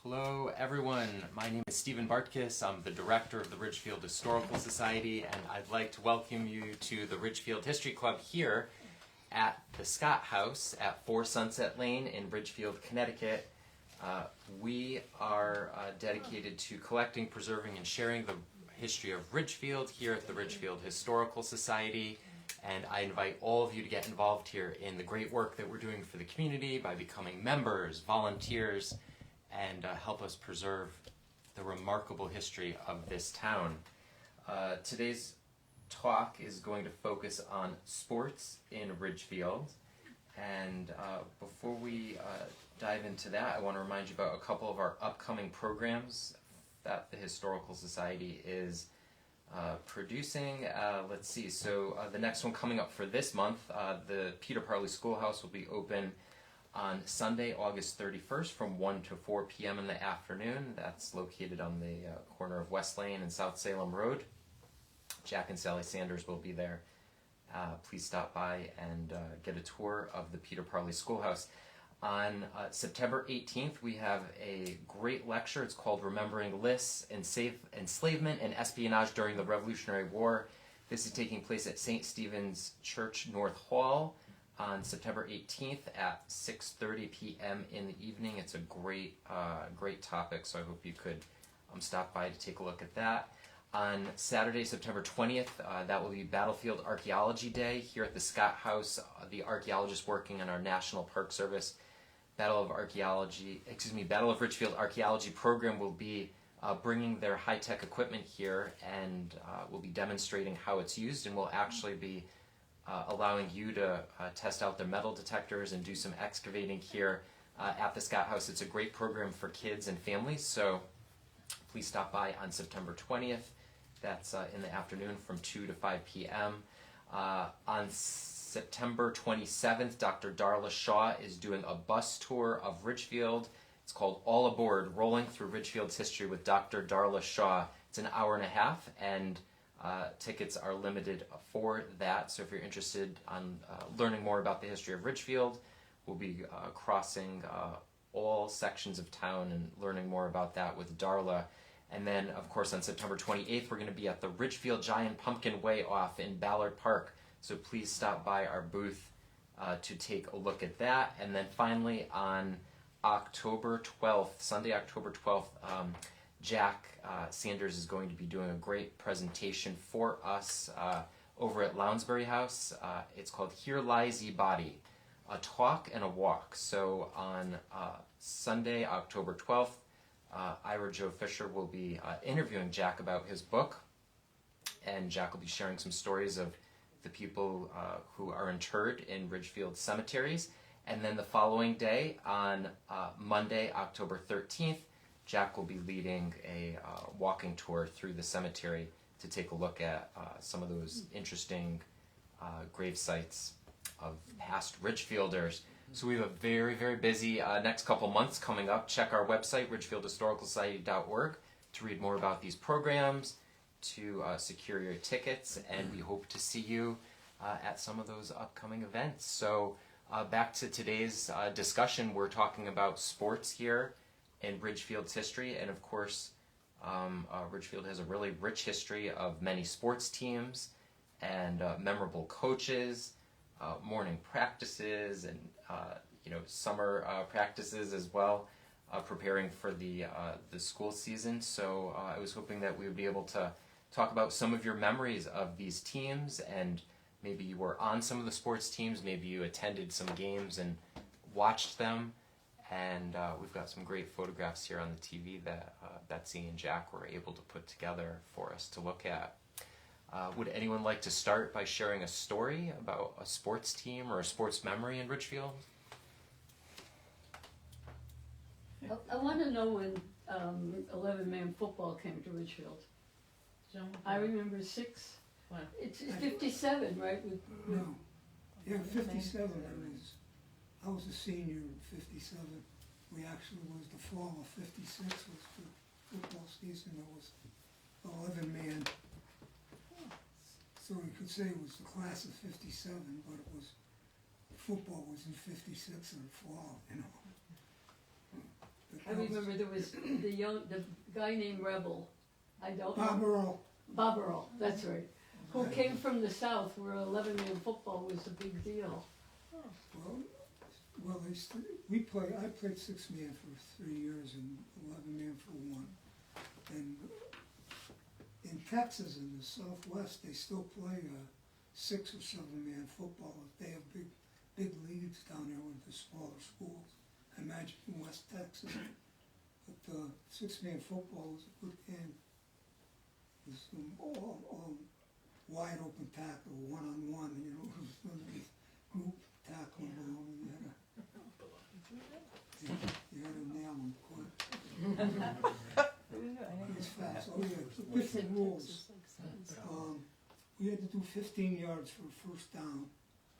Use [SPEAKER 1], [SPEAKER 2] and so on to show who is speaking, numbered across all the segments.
[SPEAKER 1] Hello everyone, my name is Stephen Bartkus. I'm the director of the Ridgefield Historical Society, and I'd like to welcome you to the Ridgefield History Club here at the Scott House at 4 Sunset Lane in Ridgefield, Connecticut. We are dedicated to collecting, preserving, and sharing the history of Ridgefield here at the Ridgefield Historical Society, and I invite all of you to get involved here in the great work that we're doing for the community by becoming members, volunteers, and help us preserve the remarkable history of this town. Today's talk is going to focus on sports in Ridgefield, and before we dive into that, I want to remind you about a couple of our upcoming programs that the Historical Society is producing. Let's see, so the next one coming up for this month, the Peter Parley Schoolhouse will be open on Sunday, August 31st from 1 to 4 p.m. in the afternoon. That's located on the corner of West Lane and South Salem Road. Jack and Sally Sanders will be there. Please stop by and get a tour of the Peter Parley Schoolhouse. On September 18th, we have a great lecture. It's called Remembering Lists, Enslavement and Espionage During the Revolutionary War. This is taking place at St. Stephen's Church North Hall on September 18th at 6:30 p.m. in the evening. It's a great topic, so I hope you could stop by to take a look at that. On Saturday, September 20th, that will be Battlefield Archaeology Day here at the Scott House. The archaeologists working on our National Park Service Battle of Ridgefield Archaeology program will be bringing their high-tech equipment here, and will be demonstrating how it's used, and will actually be allowing you to test out their metal detectors and do some excavating here at the Scott House. It's a great program for kids and families, so please stop by on September 20th. That's in the afternoon from 2 to 5 p.m. On September 27th, Dr. Darla Shaw is doing a bus tour of Ridgefield. It's called All Aboard, Rolling Through Ridgefield's History with Dr. Darla Shaw. It's an hour and a half, and tickets are limited for that, so if you're interested in learning more about the history of Ridgefield, we'll be crossing all sections of town and learning more about that with Darla. And then, of course, on September 28th, we're going to be at the Ridgefield Giant Pumpkin Way Off in Ballard Park, so please stop by our booth to take a look at that. And then finally, on October 12th, Sunday, October 12th, Jack Sanders is going to be doing a great presentation for us over at Lounsbury House. It's called Here Lies Ye Body, a Talk and a Walk. So on Sunday, October 12th, Ira Joe Fisher will be interviewing Jack about his book, and Jack will be sharing some stories of the people who are interred in Ridgefield cemeteries. And then the following day, on Monday, October 13th, Jack will be leading a walking tour through the cemetery to take a look at some of those interesting grave sites of past Ridgefielders. So we have a very, very busy next couple months coming up. Check our website, RidgefieldHistoricalSociety.org, to read more about these programs, to secure your tickets, and we hope to see you at some of those upcoming events. So back to today's discussion, we're talking about sports here in Ridgefield's history, and of course Ridgefield has a really rich history of many sports teams and memorable coaches, morning practices, and summer practices as well, preparing for the school season. So I was hoping that we would be able to talk about some of your memories of these teams, and maybe you were on some of the sports teams, maybe you attended some games and watched them. And we've got some great photographs here on the TV that Betsy and Jack were able to put together for us to look at. Would anyone like to start by sharing a story about a sports team or a sports memory in Ridgefield?
[SPEAKER 2] I want to know when 11-man football came to Ridgefield. I remember 6.
[SPEAKER 3] What?
[SPEAKER 2] It's 57, right?
[SPEAKER 4] No. Yeah, 57. I was a senior in 57. We actually was the fall of 56 was the football season. It was 11-man. So you could say it was the class of 57, but it was, football was in 56 in the fall,
[SPEAKER 2] remember there was the guy named Rebel, I don't know.
[SPEAKER 4] Bob Earl.
[SPEAKER 2] Bob Earl, that's right, who came from the South where 11-man football was a big deal.
[SPEAKER 4] Well, I played 6-man for 3 years and 11-man for 1. And in Texas, in the Southwest, they still play 6 or 7-man football. They have big leagues down there with the smaller schools. I imagine in West Texas. But 6-man football is a good game. It's all wide open tackle, one-on-one, you know, group tackling below. You had to nail them quick. It's fast. Oh yeah, different rules. We had to do 15 yards for a first down.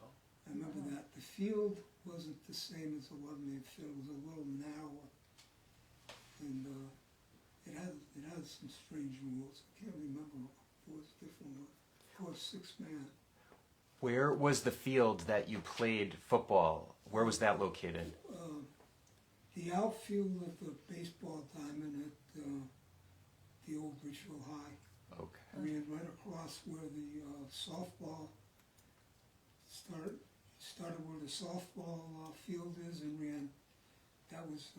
[SPEAKER 4] I remember that. The field wasn't the same as the 11-man field. It was a little narrower. And it had some strange rules. I can't remember. It was a different one. Of course, 6-man.
[SPEAKER 1] Where was the field that you played football? Where was that located?
[SPEAKER 4] The outfield of the baseball diamond at the old Ridgefield High.
[SPEAKER 1] Okay.
[SPEAKER 4] I ran right across where the softball started where the softball field is, and ran. That was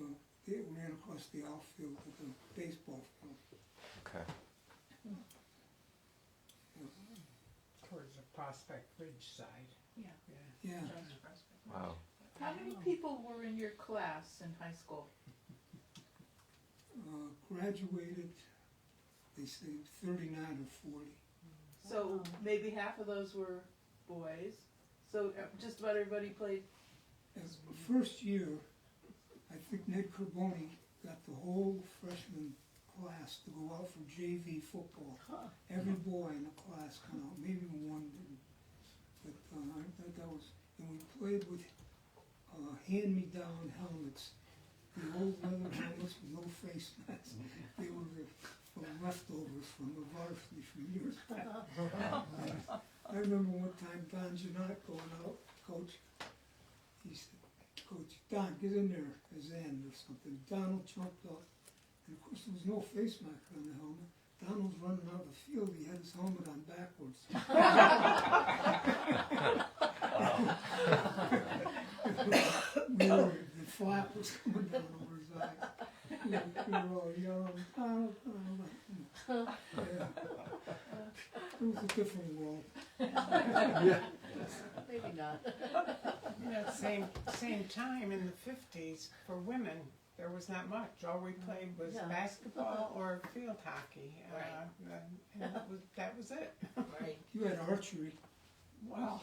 [SPEAKER 4] it ran across the outfield of the baseball field.
[SPEAKER 1] Okay.
[SPEAKER 3] Towards the Prospect Ridge side.
[SPEAKER 4] Yeah.
[SPEAKER 1] Wow.
[SPEAKER 5] How many people were in your class in high school?
[SPEAKER 4] Graduated, they say 39 or 40.
[SPEAKER 5] So maybe half of those were boys. So just about everybody played.
[SPEAKER 4] As first year, I think Ned Carboni got the whole freshman class to go out for JV football. Every boy in the class come out, maybe one didn't. But that was, and we played with hand-me-down helmets, the old leather helmets with no face masks. They were the leftovers from the varsity from years back. I remember one time Don Janot going out, coach, he said, Coach, Don, get in there as end or something. Donald jumped up, and of course there was no face mask on the helmet. Donald's running out of the field, he had his helmet on backwards. The flap was coming down over his eye. We were all yelling, Donald, Donald. Yeah. It was a different world.
[SPEAKER 2] Maybe not.
[SPEAKER 3] Same time in the 50s, for women, there was not much. All we played was basketball or field hockey. And that was it.
[SPEAKER 5] Right.
[SPEAKER 4] You had archery.
[SPEAKER 3] Wow.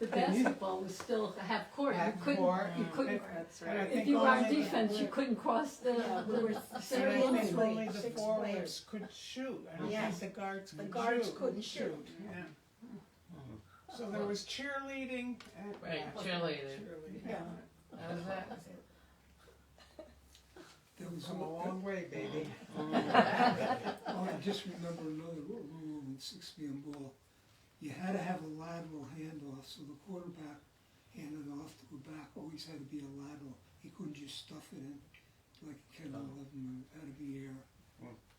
[SPEAKER 2] The basketball was still half court. You couldn't.
[SPEAKER 5] That's
[SPEAKER 3] And I
[SPEAKER 5] right.
[SPEAKER 3] think
[SPEAKER 2] If you were on
[SPEAKER 3] only-
[SPEAKER 2] defense, you couldn't cross the
[SPEAKER 3] And I
[SPEAKER 2] center
[SPEAKER 3] think
[SPEAKER 2] line.
[SPEAKER 3] only the
[SPEAKER 6] 6
[SPEAKER 3] forwards
[SPEAKER 6] players.
[SPEAKER 3] could shoot. I don't
[SPEAKER 6] Yes.
[SPEAKER 3] think the guards
[SPEAKER 6] The
[SPEAKER 3] could
[SPEAKER 6] guards
[SPEAKER 3] shoot.
[SPEAKER 6] couldn't shoot.
[SPEAKER 3] Yeah. So there was cheerleading. And,
[SPEAKER 5] Right, cheerleading.
[SPEAKER 3] Yeah.
[SPEAKER 5] That was that.
[SPEAKER 4] There was
[SPEAKER 3] Come a long way, baby.
[SPEAKER 4] Oh, I just remember another rule in 6-man ball. You had to have a lateral handoff, so the quarterback handed off to the back always had to be a lateral. He couldn't just stuff it in like a Kevin 11. It had to be air.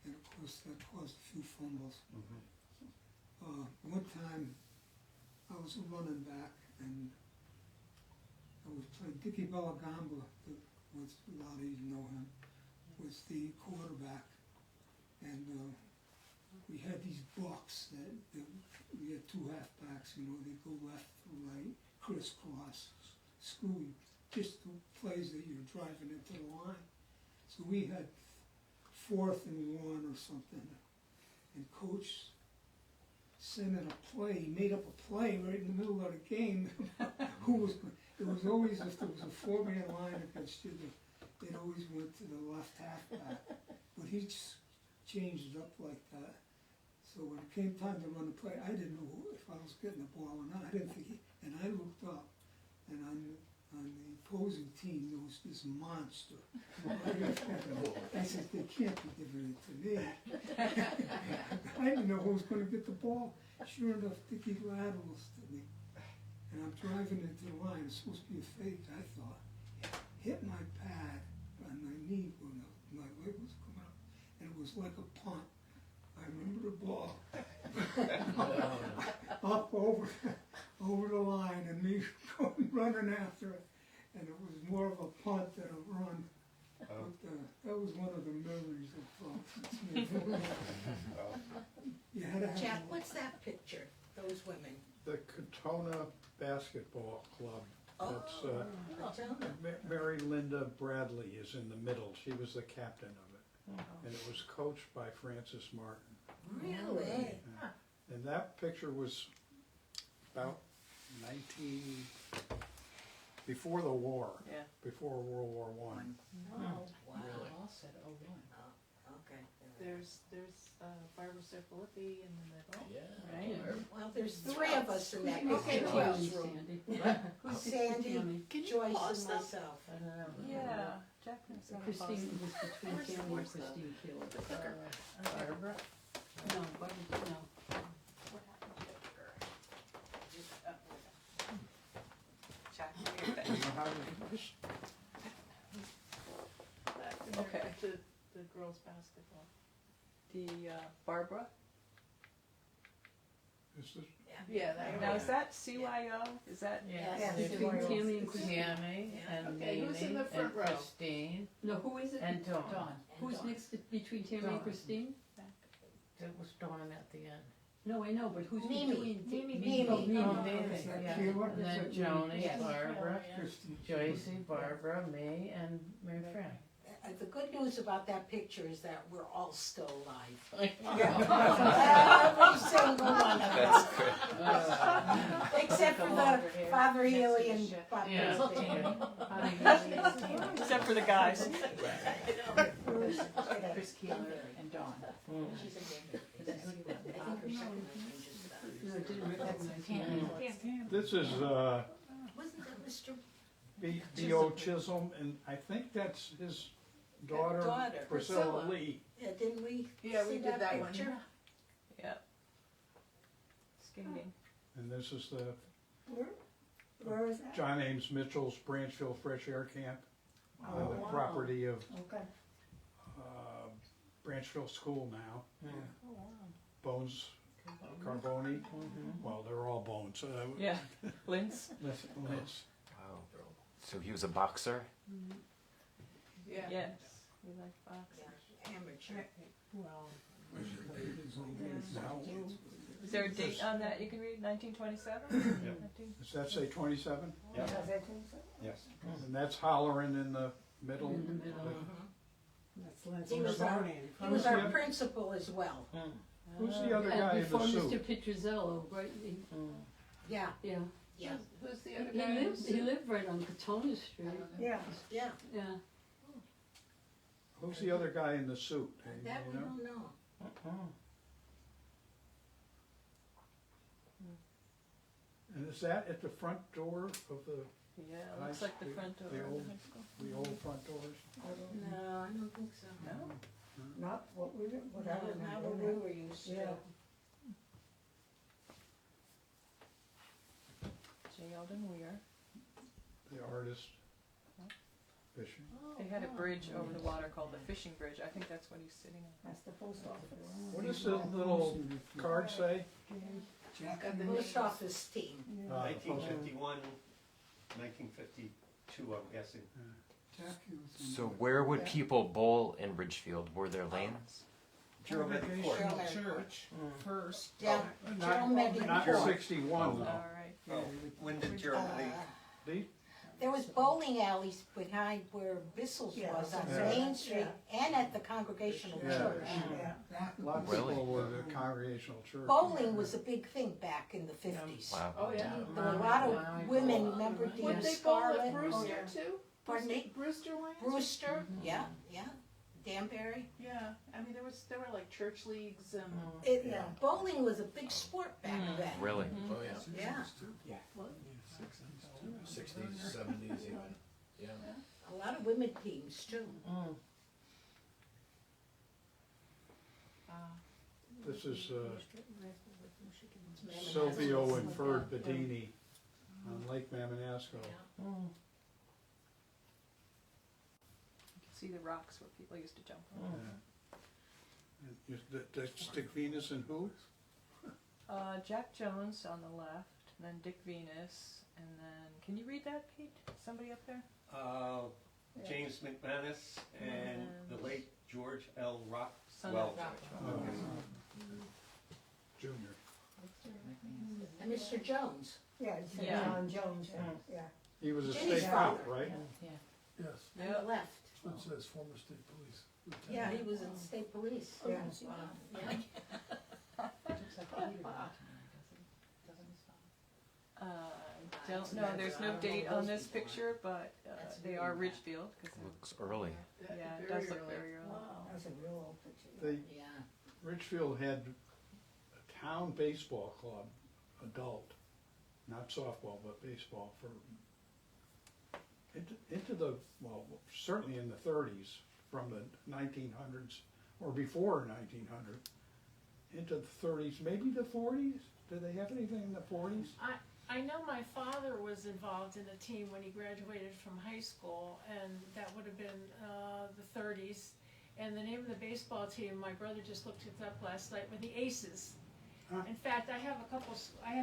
[SPEAKER 4] And of course that caused a few fumbles. One time I was a running back and I was playing Dickie Bellagamba, was a lot of you know him, was the quarterback. And we had these blocks that we had 2 halfbacks, you know, they go left to right, crisscross, screw you, just the plays that you're driving into the line. So we had 4th and 1 or something, and coach sent in a play, he made up a play right in the middle of the game. It was always, if there was a 4-man line against you, it always went to the left halfback. But he just changed it up like that. So when it came time to run the play, I didn't know if I was getting the ball or not. I didn't think and I looked up, and on the opposing team there was this monster. I said, they can't be giving it to me. I didn't know who was going to get the ball. Sure enough, Dickie laterals to me. And I'm driving into the line. It's supposed to be a fake, I thought. Hit my was like a punt. I remember the ball up over the line and me running after it. And it was more of a punt than a run. But, that was one of the memories of you had to have
[SPEAKER 6] Jack, what's that picture? Those women?
[SPEAKER 7] The Katona Basketball Club. That's, Mary Linda Bradley is in the middle. She was the captain of it. And it was coached by Francis Martin.
[SPEAKER 6] Really?
[SPEAKER 7] And that picture was about before the war,
[SPEAKER 5] Yeah.
[SPEAKER 7] before World War I.
[SPEAKER 6] Oh, wow. Okay.
[SPEAKER 5] There's Barbara Cerfilippi in the middle.
[SPEAKER 8] Yeah.
[SPEAKER 5] Right?
[SPEAKER 6] Well, there's three of us in that
[SPEAKER 2] Okay,
[SPEAKER 6] picture.
[SPEAKER 2] Tammy, Sandy.
[SPEAKER 6] Who's Sandy,
[SPEAKER 2] Tammy.
[SPEAKER 6] Joyce, and myself.
[SPEAKER 5] Yeah. Jack knows how to
[SPEAKER 2] Christine
[SPEAKER 5] pause
[SPEAKER 2] was between
[SPEAKER 5] Where's the-
[SPEAKER 2] Tammy and
[SPEAKER 5] where's the-
[SPEAKER 2] Christine Keeler.
[SPEAKER 5] Barbara?
[SPEAKER 2] No, Barbara, no.
[SPEAKER 5] What happened to her? Jack, give me your pen. Okay. The girls' basketball. Barbara?
[SPEAKER 7] Is this,
[SPEAKER 5] Yeah,
[SPEAKER 8] Now, is that CYO? Is that?
[SPEAKER 6] Yeah.
[SPEAKER 2] Between Tammy and Christine.
[SPEAKER 8] Tammy and
[SPEAKER 5] Okay, who's in
[SPEAKER 8] Mamie
[SPEAKER 5] the front
[SPEAKER 8] and
[SPEAKER 5] row?
[SPEAKER 8] Christine
[SPEAKER 2] No, who is it?
[SPEAKER 8] and Dawn.
[SPEAKER 2] Who's next between Tammy and
[SPEAKER 8] Dawn.
[SPEAKER 2] Christine?
[SPEAKER 8] It was Dawn at the end.
[SPEAKER 2] No, I know, but who's
[SPEAKER 6] Mimi.
[SPEAKER 2] between?
[SPEAKER 6] Mimi.
[SPEAKER 2] Oh, Mimi.
[SPEAKER 8] Oh,
[SPEAKER 2] Okay.
[SPEAKER 8] Mamie,
[SPEAKER 4] Is that
[SPEAKER 8] yeah.
[SPEAKER 4] Keeler?
[SPEAKER 8] And then
[SPEAKER 2] That's what
[SPEAKER 8] Joni,
[SPEAKER 6] Yes.
[SPEAKER 8] Barbara,
[SPEAKER 4] Christine.
[SPEAKER 8] Joycey, Barbara, me, and Mary Frank.
[SPEAKER 6] The good news about that picture is that we're all still alive.
[SPEAKER 8] Yeah.
[SPEAKER 6] Every single one of
[SPEAKER 1] That's
[SPEAKER 6] us.
[SPEAKER 1] good.
[SPEAKER 6] Except for the Father Healy and Bob
[SPEAKER 8] Yeah.
[SPEAKER 6] Christie.
[SPEAKER 5] Except for the guys.
[SPEAKER 6] Chris Keeler and Dawn.
[SPEAKER 8] Mm.
[SPEAKER 6] She's a baby. I think her second husband just died.
[SPEAKER 2] No, I didn't recognize him.
[SPEAKER 7] this is
[SPEAKER 6] Wasn't that Mr.
[SPEAKER 7] B.O. Chisholm, and I think that's his daughter,
[SPEAKER 6] Daughter,
[SPEAKER 7] Priscilla
[SPEAKER 5] Priscilla.
[SPEAKER 7] Lee.
[SPEAKER 6] Yeah, didn't we
[SPEAKER 5] Yeah, we
[SPEAKER 6] see
[SPEAKER 5] did that one.
[SPEAKER 6] picture?
[SPEAKER 5] Yeah. Skating.
[SPEAKER 7] And this is the
[SPEAKER 6] Where is that?
[SPEAKER 7] John Ames Mitchell's Branchville Fresh Air Camp, on the
[SPEAKER 6] wow.
[SPEAKER 7] property of
[SPEAKER 6] Okay.
[SPEAKER 7] Branchville School now.
[SPEAKER 8] Yeah.
[SPEAKER 6] Oh, wow.
[SPEAKER 7] Bones Carboni. Well, they're all bones.
[SPEAKER 5] Yeah. Linz?
[SPEAKER 7] Liz.
[SPEAKER 1] Wow. So he was a boxer?
[SPEAKER 5] Yeah. Yes. We like boxing.
[SPEAKER 6] Yeah, amateur.
[SPEAKER 3] Well,
[SPEAKER 7] Now,
[SPEAKER 5] Is there a date on that you can read? 1927?
[SPEAKER 7] does that say 27?
[SPEAKER 6] Yeah.
[SPEAKER 9] Yes.
[SPEAKER 7] And that's Holleran in the middle.
[SPEAKER 2] In the middle.
[SPEAKER 3] that's Lindsay
[SPEAKER 6] He was our-
[SPEAKER 3] Maroney.
[SPEAKER 6] He was our principal as well.
[SPEAKER 7] Who's the other guy
[SPEAKER 2] And
[SPEAKER 7] in
[SPEAKER 2] before
[SPEAKER 7] the
[SPEAKER 2] Mr.
[SPEAKER 7] suit?
[SPEAKER 2] Petruzzello, right?
[SPEAKER 6] Yeah,
[SPEAKER 2] Yeah.
[SPEAKER 6] yeah,
[SPEAKER 5] Who's the
[SPEAKER 2] He
[SPEAKER 5] other guy?
[SPEAKER 2] he lived right on Katona Street.
[SPEAKER 6] yeah, yeah.
[SPEAKER 2] Yeah.
[SPEAKER 7] Who's the other guy in the suit?
[SPEAKER 6] That
[SPEAKER 7] You
[SPEAKER 6] we
[SPEAKER 7] know?
[SPEAKER 6] don't know.
[SPEAKER 7] And is that at the front door of the
[SPEAKER 5] Yeah, it looks like the front door
[SPEAKER 7] The
[SPEAKER 5] of
[SPEAKER 7] old-
[SPEAKER 5] the high school.
[SPEAKER 7] old front doors?
[SPEAKER 6] No, I don't think so.
[SPEAKER 5] No?
[SPEAKER 6] Not what we, not what we were used to.
[SPEAKER 5] J. Eldon Weir.
[SPEAKER 7] The artist fishing.
[SPEAKER 5] They had a bridge over the water called the Fishing Bridge. I think that's what he's sitting on.
[SPEAKER 6] That's the post office.
[SPEAKER 7] What does the little card say?
[SPEAKER 6] The post office team.
[SPEAKER 9] 1951, 1952, I'm guessing.
[SPEAKER 4] Jackie was in
[SPEAKER 1] So where would people bowl in Ridgefield? Were there lanes?
[SPEAKER 9] German Court.
[SPEAKER 3] Church first.
[SPEAKER 6] Yeah, Jerome Medic
[SPEAKER 7] Not
[SPEAKER 6] Court.
[SPEAKER 7] 61
[SPEAKER 5] All
[SPEAKER 7] though.
[SPEAKER 5] right.
[SPEAKER 9] Oh, when did German leave?
[SPEAKER 7] The-
[SPEAKER 6] There was bowling alleys behind where Bissell's was on
[SPEAKER 7] Yeah.
[SPEAKER 6] Main Street and at the Congregational
[SPEAKER 7] Yeah.
[SPEAKER 6] Church.
[SPEAKER 7] A lot of
[SPEAKER 1] Really?
[SPEAKER 7] people were the Congregational Church.
[SPEAKER 6] Bowling was a big thing back in the 50s.
[SPEAKER 1] Wow.
[SPEAKER 5] Oh, yeah.
[SPEAKER 6] There were a lot of women, remember
[SPEAKER 5] Would
[SPEAKER 6] Dean
[SPEAKER 5] they bowl
[SPEAKER 6] Scarlett?
[SPEAKER 5] at Brewster too?
[SPEAKER 6] Pardon me?
[SPEAKER 5] Brewster Lane?
[SPEAKER 6] Brewster, yeah, yeah. Danbury.
[SPEAKER 5] Yeah. I mean, there were like church leagues and.
[SPEAKER 6] Bowling was a big sport back then.
[SPEAKER 1] Really?
[SPEAKER 8] Oh, yeah.
[SPEAKER 6] Yeah,
[SPEAKER 8] 60s, 70s even. Yeah.
[SPEAKER 6] a lot of women teams too.
[SPEAKER 7] This is Silvio and Ferd Bedini on Lake Mamanasco.
[SPEAKER 5] You can see the rocks where people used to jump on.
[SPEAKER 7] That's Dick Venus and who?
[SPEAKER 5] Jack Jones on the left, then Dick Venus, and then, can you read that, Pete? Somebody up there?
[SPEAKER 9] James McManus and the late George L.
[SPEAKER 5] Son of
[SPEAKER 9] Rockwell.
[SPEAKER 7] Junior.
[SPEAKER 6] And Mr. Jones.
[SPEAKER 10] Yeah, it's
[SPEAKER 5] Yeah.
[SPEAKER 10] John Jones, yeah.
[SPEAKER 7] He was a
[SPEAKER 6] Jimmy's
[SPEAKER 7] state
[SPEAKER 6] father.
[SPEAKER 7] cop, right?
[SPEAKER 8] Yeah.
[SPEAKER 11] Yes,
[SPEAKER 6] On the left.
[SPEAKER 11] it says former state police. lieutenant.
[SPEAKER 6] Yeah, he was in the state police.
[SPEAKER 10] Yeah.
[SPEAKER 5] Don't know, there's no date on this picture, but they are Ridgefield, because,
[SPEAKER 1] Looks early.
[SPEAKER 5] yeah, it does look very early.
[SPEAKER 10] That's a real old picture.
[SPEAKER 7] They,
[SPEAKER 6] Yeah.
[SPEAKER 7] Ridgefield had a town baseball club, adult, not softball, but baseball for, into the, well, certainly in the thirties, from the 1900s, or before 1900, into the thirties, maybe the forties? Did they have anything in the forties?
[SPEAKER 12] I know my father was involved in a team when he graduated from high school, and that would have been the 30s. And the name of the baseball team, my brother just looked it up last night, were the Aces.
[SPEAKER 7] Huh.
[SPEAKER 12] In fact, I have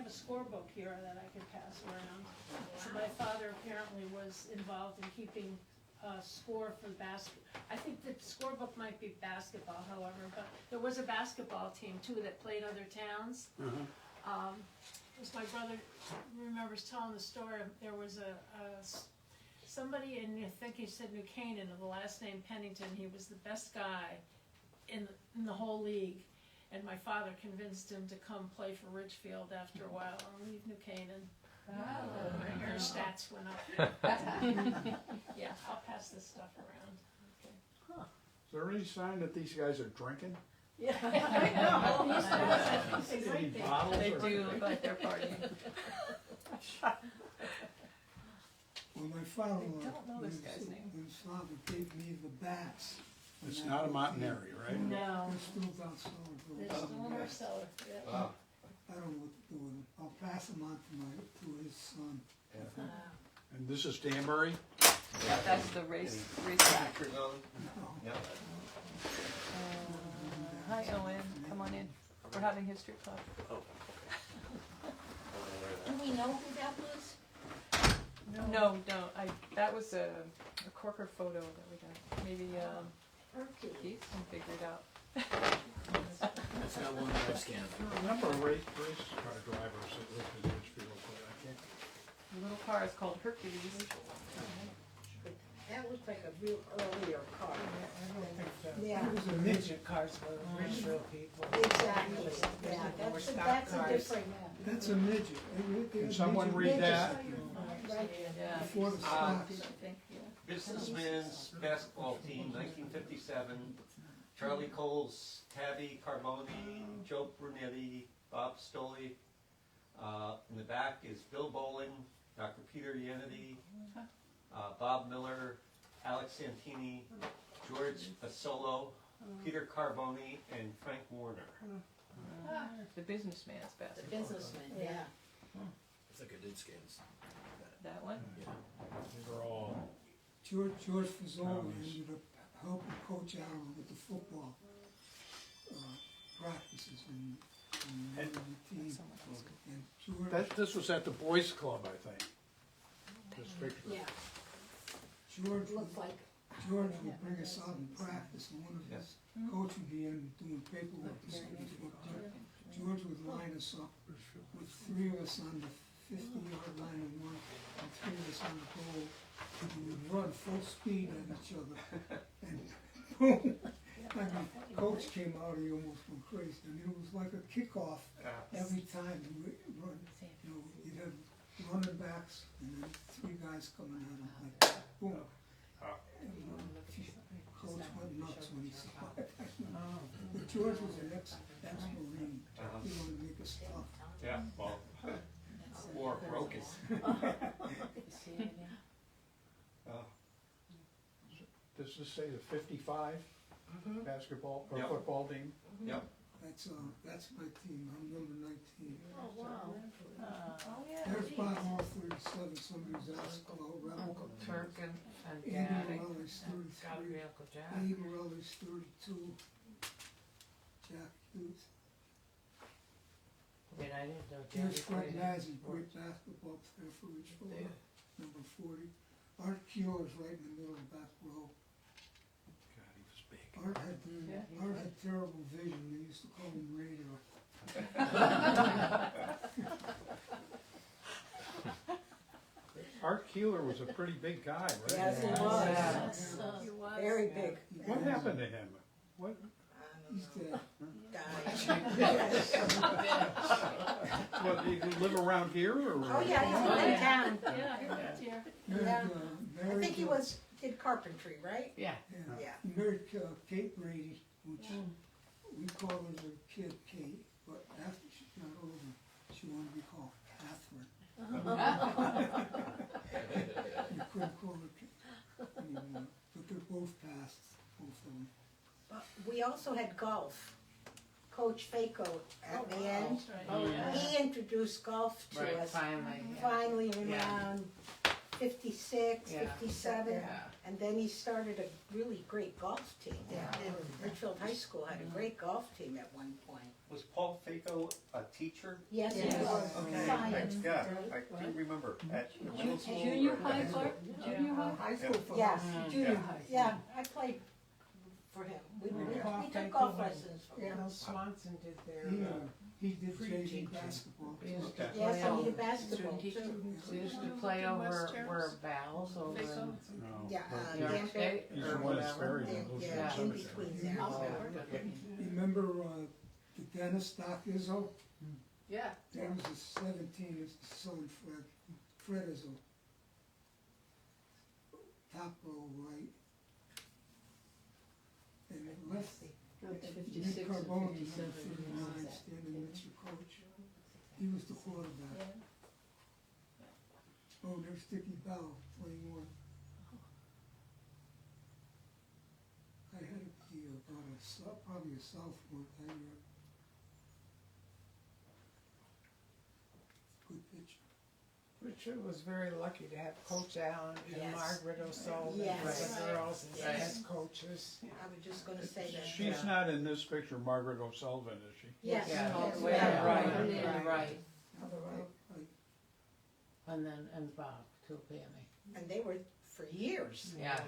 [SPEAKER 12] a scorebook here that I could pass around. So my father apparently was involved in keeping score for I think the scorebook might be basketball, however, but there was a basketball team too that played other towns. As my brother remembers telling the story, there was somebody in, I think he said New Canaan, of the last name Pennington. He was the best guy in the whole league, and my father convinced him to come play for Ridgefield after a while and leave New Canaan. Her stats went up. Yeah, I'll pass this stuff around.
[SPEAKER 7] Is there any sign that these guys are drinking?
[SPEAKER 12] Yeah, I know. These guys, I think they
[SPEAKER 7] Any
[SPEAKER 12] might be.
[SPEAKER 7] bottles
[SPEAKER 5] They
[SPEAKER 7] or-
[SPEAKER 5] do look like they're partying.
[SPEAKER 4] Well, my father,
[SPEAKER 5] I don't know this guy's name.
[SPEAKER 4] when his father gave me the bats.
[SPEAKER 7] It's
[SPEAKER 4] when
[SPEAKER 7] not a
[SPEAKER 4] I was
[SPEAKER 7] Montanary, right?
[SPEAKER 12] No,
[SPEAKER 4] They're still down cellar.
[SPEAKER 12] they're still in our cellar, yeah.
[SPEAKER 9] Wow.
[SPEAKER 4] I don't know what to do with them. I'll pass them on to his son.
[SPEAKER 7] And this is Danbury?
[SPEAKER 5] Yeah, that's the race track.
[SPEAKER 9] Pictures on? Yep.
[SPEAKER 5] Hi Owen, come on in. We're having history club.
[SPEAKER 6] Do we know who that was?
[SPEAKER 5] No, that was a Corker photo that we got. Maybe
[SPEAKER 6] Hercules.
[SPEAKER 5] Keith can figure it out.
[SPEAKER 11] It's got one that I scanned.
[SPEAKER 7] I remember race car drivers that lived in Ridgefield, but I can't.
[SPEAKER 5] The little car is called Hercules.
[SPEAKER 6] That looked like a real earlier car.
[SPEAKER 10] Yeah,
[SPEAKER 3] It was a midget cars for Ridgefield people.
[SPEAKER 6] Exactly, yeah,
[SPEAKER 3] There were stock
[SPEAKER 6] that's a
[SPEAKER 3] cars.
[SPEAKER 6] different,
[SPEAKER 4] That's a midget.
[SPEAKER 7] Can someone read that?
[SPEAKER 6] right,
[SPEAKER 5] Yeah.
[SPEAKER 4] Before the
[SPEAKER 9] Uh,
[SPEAKER 4] stocks.
[SPEAKER 9] Businessmen's basketball team, 1957. Charlie Coles, Tabby Carboni, Joe Brunetti, Bob Stoley. In the back is Bill Bowling, Dr. Peter Yanity, Bob Miller, Alex Santini, George Asolo, Peter Carboni, and Frank Warner.
[SPEAKER 5] The businessman's
[SPEAKER 6] the
[SPEAKER 5] basketball.
[SPEAKER 6] businessman, yeah.
[SPEAKER 11] I think I did scan
[SPEAKER 5] That one?
[SPEAKER 7] These are all,
[SPEAKER 4] George Fazoli ended up helping Coach Allen with the football practices and the team. And George,
[SPEAKER 7] this was at the Boys Club, I think. This picture.
[SPEAKER 6] Yeah,
[SPEAKER 4] George
[SPEAKER 6] looked like,
[SPEAKER 4] would bring us out in practice, and one of his coach would be in doing paperwork or something. George would line us up with three of us on the 50-yard line and one, and three of us on the goal. And we would run full speed at each other, and boom! I mean, coach came out, he almost went crazy. I mean, it was like a kickoff every time we would run. You know, you'd have running backs and then three guys coming at him like boom. And, coach went nuts when he saw it. But George was an ex-Marine. He wanted to make us tough.
[SPEAKER 9] Yeah, well, war broke it.
[SPEAKER 7] Does this say the 55 basketball or
[SPEAKER 9] Yep.
[SPEAKER 7] football team?
[SPEAKER 9] Yep.
[SPEAKER 4] That's my team. I'm number 19.
[SPEAKER 6] oh, wow.
[SPEAKER 5] Oh, yeah.
[SPEAKER 4] There's Bob Hall 37. Somebody's asked about Rebel.
[SPEAKER 8] Uncle Turkin and
[SPEAKER 4] Andy
[SPEAKER 8] Daddy
[SPEAKER 4] Morelli's
[SPEAKER 8] and
[SPEAKER 4] 33.
[SPEAKER 8] Gabriel Jack.
[SPEAKER 4] Andy Morelli's 32. Jack Hughes.
[SPEAKER 8] Wait, I didn't know.
[SPEAKER 4] Here's
[SPEAKER 8] Jack
[SPEAKER 4] Fred
[SPEAKER 8] played
[SPEAKER 4] Mazzy,
[SPEAKER 8] in
[SPEAKER 4] great
[SPEAKER 8] sports.
[SPEAKER 4] basketball player for Ridgefield,
[SPEAKER 8] Yeah.
[SPEAKER 4] number 40. Art Keeler's right in the middle, back row.
[SPEAKER 7] God, he was big.
[SPEAKER 4] Art had,
[SPEAKER 8] Yeah.
[SPEAKER 4] Art had terrible vision, they used to call him radar.
[SPEAKER 7] Art Keeler was a pretty big guy, right?
[SPEAKER 6] Yes, he
[SPEAKER 8] Yeah.
[SPEAKER 6] was.
[SPEAKER 12] Yes, he was.
[SPEAKER 6] Very big.
[SPEAKER 7] What happened to him? What?
[SPEAKER 4] He's dead.
[SPEAKER 7] What, did he live around here or?
[SPEAKER 6] Oh, yeah, he's from in town.
[SPEAKER 12] Yeah, he lived here.
[SPEAKER 4] Married,
[SPEAKER 6] Yeah. I
[SPEAKER 4] married,
[SPEAKER 6] think he did carpentry, right?
[SPEAKER 8] Yeah.
[SPEAKER 6] Yeah.
[SPEAKER 4] He married Kate Brady, which we call her the kid Kate, but after she got older, she wanted to be called Catherine. You couldn't call her Kate anymore, but they're both passed, both of them.
[SPEAKER 6] We also had golf. Coach Faco at the end.
[SPEAKER 12] That's right.
[SPEAKER 8] Oh, yeah.
[SPEAKER 6] He introduced golf to
[SPEAKER 8] Right,
[SPEAKER 6] us.
[SPEAKER 8] finally. Yeah.
[SPEAKER 6] Finally
[SPEAKER 8] Yeah.
[SPEAKER 6] around 56,
[SPEAKER 8] Yeah.
[SPEAKER 6] 57.
[SPEAKER 8] Yeah.
[SPEAKER 6] And then he started a really great golf team.
[SPEAKER 8] Yeah.
[SPEAKER 6] And Ridgefield High School had a great golf team at one point.
[SPEAKER 9] Was Paul Faco a teacher?
[SPEAKER 6] Yes, he
[SPEAKER 8] Yes.
[SPEAKER 6] was.
[SPEAKER 9] Okay,
[SPEAKER 6] Science.
[SPEAKER 9] yeah, I do remember, at the middle school.
[SPEAKER 2] Junior
[SPEAKER 9] or-
[SPEAKER 2] high, Clark? Junior high?
[SPEAKER 10] High school for
[SPEAKER 6] Yeah.
[SPEAKER 2] Junior
[SPEAKER 9] Yeah.
[SPEAKER 2] high.
[SPEAKER 6] Yeah, I played for him. We took golf lessons from him.
[SPEAKER 3] Bill Swanson did their,
[SPEAKER 4] He did
[SPEAKER 3] Free
[SPEAKER 4] JV
[SPEAKER 3] teaching.
[SPEAKER 4] basketball.
[SPEAKER 8] We used to
[SPEAKER 6] Yes,
[SPEAKER 8] play
[SPEAKER 6] I
[SPEAKER 8] over-
[SPEAKER 6] needed basketball
[SPEAKER 8] We
[SPEAKER 6] too.
[SPEAKER 8] used to play over where Val's over in
[SPEAKER 7] No,
[SPEAKER 6] Yeah,
[SPEAKER 7] but
[SPEAKER 8] New York
[SPEAKER 6] Danbury.
[SPEAKER 8] State
[SPEAKER 7] he's
[SPEAKER 8] or
[SPEAKER 7] the one that's
[SPEAKER 8] whatever.
[SPEAKER 7] buried in Blue
[SPEAKER 6] Yeah,
[SPEAKER 7] Springs
[SPEAKER 6] in
[SPEAKER 7] Cemetery.
[SPEAKER 6] between there.
[SPEAKER 4] You remember the dentist, Doc Izzo?
[SPEAKER 5] Yeah.
[SPEAKER 4] That was his 17, his son Fred Izzo. Top row right. And it left
[SPEAKER 2] That's
[SPEAKER 4] Nick
[SPEAKER 2] 56 and
[SPEAKER 4] Carbone,
[SPEAKER 2] 57.
[SPEAKER 4] number 39, standing next to coach. He was the quarterback. Oh, there's Dickie Bell playing one. I had to be about probably a sophomore that year. Good pitcher.
[SPEAKER 3] Richard was very lucky to have Coach Allen and
[SPEAKER 6] Yes.
[SPEAKER 3] Margaret O'Sullivan
[SPEAKER 6] Yes.
[SPEAKER 3] as the girls as
[SPEAKER 6] Right.
[SPEAKER 3] head coaches.
[SPEAKER 6] I was just gonna say that.
[SPEAKER 7] She's not in this picture, Margaret O'Sullivan, is she?
[SPEAKER 6] Yes.
[SPEAKER 8] Yeah,
[SPEAKER 6] yes,
[SPEAKER 8] way
[SPEAKER 6] yeah.
[SPEAKER 8] on the right,
[SPEAKER 2] Yeah.
[SPEAKER 8] on the right.
[SPEAKER 4] On the right.
[SPEAKER 8] And then, and Bob, too, Pammy.
[SPEAKER 6] And they were for years.
[SPEAKER 8] Yeah.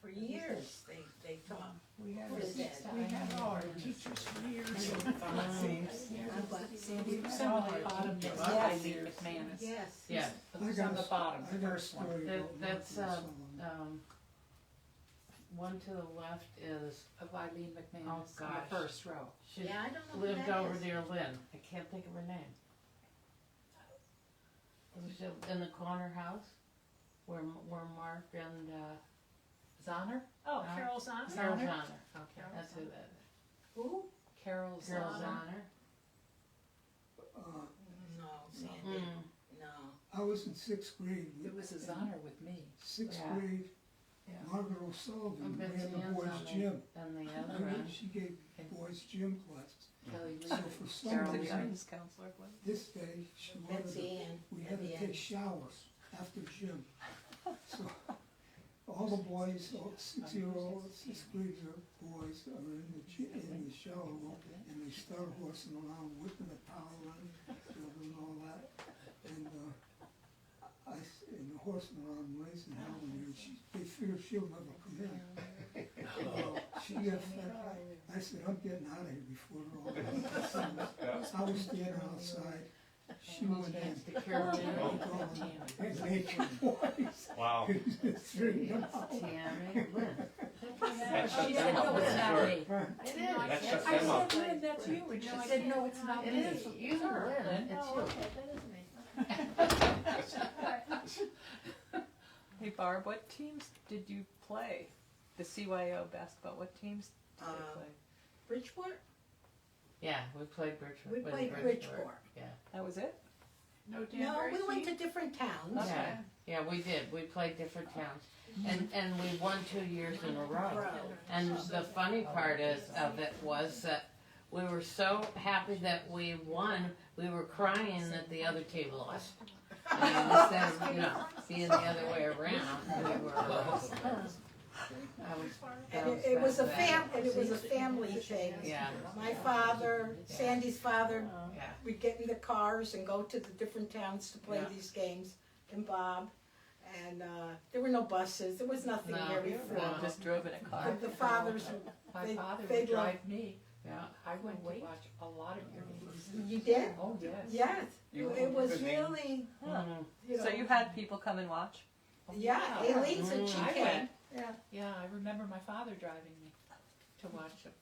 [SPEAKER 6] For years, they taught.
[SPEAKER 3] We had,
[SPEAKER 6] What is that?
[SPEAKER 3] we had all our teachers for years, it seems.
[SPEAKER 6] I'm glad.
[SPEAKER 5] Sandy,
[SPEAKER 3] Yes.
[SPEAKER 5] some of the bottom is
[SPEAKER 6] Yes.
[SPEAKER 5] Eileen McManus.
[SPEAKER 6] Yes.
[SPEAKER 8] Yeah,
[SPEAKER 5] Who's on the bottom,
[SPEAKER 4] I
[SPEAKER 5] the
[SPEAKER 4] got a
[SPEAKER 5] first one?
[SPEAKER 4] story about
[SPEAKER 8] that's,
[SPEAKER 4] Margaret O'Sullivan.
[SPEAKER 8] one to the left is,
[SPEAKER 5] Of Eileen
[SPEAKER 8] Oh,
[SPEAKER 5] McManus, on
[SPEAKER 8] gosh.
[SPEAKER 5] the first row.
[SPEAKER 8] she
[SPEAKER 6] Yeah, I don't know who
[SPEAKER 8] lived
[SPEAKER 6] that
[SPEAKER 8] over
[SPEAKER 6] is.
[SPEAKER 8] near Lynn. I can't think of her name. It was in the corner house where Mark and,
[SPEAKER 5] Zahner?
[SPEAKER 12] Oh, Carol Zahn?
[SPEAKER 8] Carol
[SPEAKER 5] Zahner?
[SPEAKER 8] Zahner.
[SPEAKER 5] Okay.
[SPEAKER 8] That's who that is.
[SPEAKER 6] Who?
[SPEAKER 5] Carol
[SPEAKER 8] Carol
[SPEAKER 5] Zahner.
[SPEAKER 8] Zahner.
[SPEAKER 6] No, Sandy.
[SPEAKER 8] Mm.
[SPEAKER 6] No.
[SPEAKER 4] I was in 6th grade.
[SPEAKER 5] It was a Zahner with me.
[SPEAKER 4] 6th
[SPEAKER 8] Yeah.
[SPEAKER 4] grade,
[SPEAKER 5] Yeah.
[SPEAKER 4] Margaret O'Sullivan
[SPEAKER 8] And Betsy
[SPEAKER 4] ran the
[SPEAKER 8] Ann's
[SPEAKER 4] boys'
[SPEAKER 8] on
[SPEAKER 4] gym.
[SPEAKER 8] And the
[SPEAKER 4] I
[SPEAKER 8] other
[SPEAKER 4] mean,
[SPEAKER 8] end.
[SPEAKER 4] she gave boys' gym classes.
[SPEAKER 5] Kelly Lee.
[SPEAKER 4] So for some
[SPEAKER 5] Carol, the
[SPEAKER 4] reason,
[SPEAKER 5] guidance counselor was.
[SPEAKER 4] this day, she wanted
[SPEAKER 6] Betsy
[SPEAKER 4] to,
[SPEAKER 6] Ann.
[SPEAKER 4] we
[SPEAKER 6] at
[SPEAKER 4] had to
[SPEAKER 6] the
[SPEAKER 4] take
[SPEAKER 6] end.
[SPEAKER 4] showers after gym. So all the boys, all 6-year-olds, 6th grade boys are in the shower room, and they start horsing around, whipping a towel around, and all that. And and the horsing around, raising hell in here. They figure she'll never come in. She got fed up. I said, I'm getting out of here before they're all done. I was standing outside. She went in.
[SPEAKER 8] The Carolina.
[SPEAKER 4] And naked boys.
[SPEAKER 9] Wow.
[SPEAKER 4] Three out.
[SPEAKER 8] Tammy, Lynn.
[SPEAKER 5] She said, no, it's not me.
[SPEAKER 8] It is.
[SPEAKER 9] That shut
[SPEAKER 5] I
[SPEAKER 9] them up.
[SPEAKER 5] said, Lynn, that's you. And she said, no, it's not
[SPEAKER 8] It
[SPEAKER 5] me.
[SPEAKER 8] is. You are Lynn. It's
[SPEAKER 12] Oh,
[SPEAKER 8] you.
[SPEAKER 12] okay, that is me.
[SPEAKER 5] Hey Barb, what teams did you play? The CYO basketball, what teams did you play?
[SPEAKER 6] Bridgeport?
[SPEAKER 8] Yeah, we played Bridgeport.
[SPEAKER 6] We
[SPEAKER 8] with
[SPEAKER 6] played Bridgeport.
[SPEAKER 8] Yeah.
[SPEAKER 5] That was it?
[SPEAKER 12] No
[SPEAKER 6] No,
[SPEAKER 12] Danbury
[SPEAKER 6] we went
[SPEAKER 12] Street?
[SPEAKER 6] to different towns.
[SPEAKER 8] Yeah, yeah, we did. We played different towns. And we won 2 years in a row. And the funny part of it was that we were so happy that we won, we were crying that the other team lost. And instead of, being the other way around, we were,
[SPEAKER 6] And it was was a family thing.
[SPEAKER 8] Yeah.
[SPEAKER 6] My father, Sandy's father,
[SPEAKER 8] Yeah.
[SPEAKER 6] we'd get in the cars and go to the different towns to play
[SPEAKER 8] Yeah.
[SPEAKER 6] these games, and Bob. And there were no buses. There was nothing
[SPEAKER 8] No.
[SPEAKER 6] very
[SPEAKER 8] No.
[SPEAKER 6] formal.
[SPEAKER 5] Just drove in a car.
[SPEAKER 6] The fathers,
[SPEAKER 13] My
[SPEAKER 6] they-
[SPEAKER 13] father
[SPEAKER 6] they'd
[SPEAKER 13] would
[SPEAKER 6] love-
[SPEAKER 13] drive me.
[SPEAKER 8] Yeah.
[SPEAKER 13] I went to watch a lot of your games.
[SPEAKER 6] you did?
[SPEAKER 13] Oh, yes.
[SPEAKER 6] Yes.
[SPEAKER 9] You
[SPEAKER 6] It was
[SPEAKER 9] good name.
[SPEAKER 6] really,
[SPEAKER 8] Mhm.
[SPEAKER 6] you know.
[SPEAKER 5] So you had people come and watch?
[SPEAKER 13] Oh,
[SPEAKER 6] Yeah, Aileen said she
[SPEAKER 13] I
[SPEAKER 6] came.
[SPEAKER 13] went.
[SPEAKER 6] Yeah.
[SPEAKER 13] Yeah, I remember my father driving me to watch them.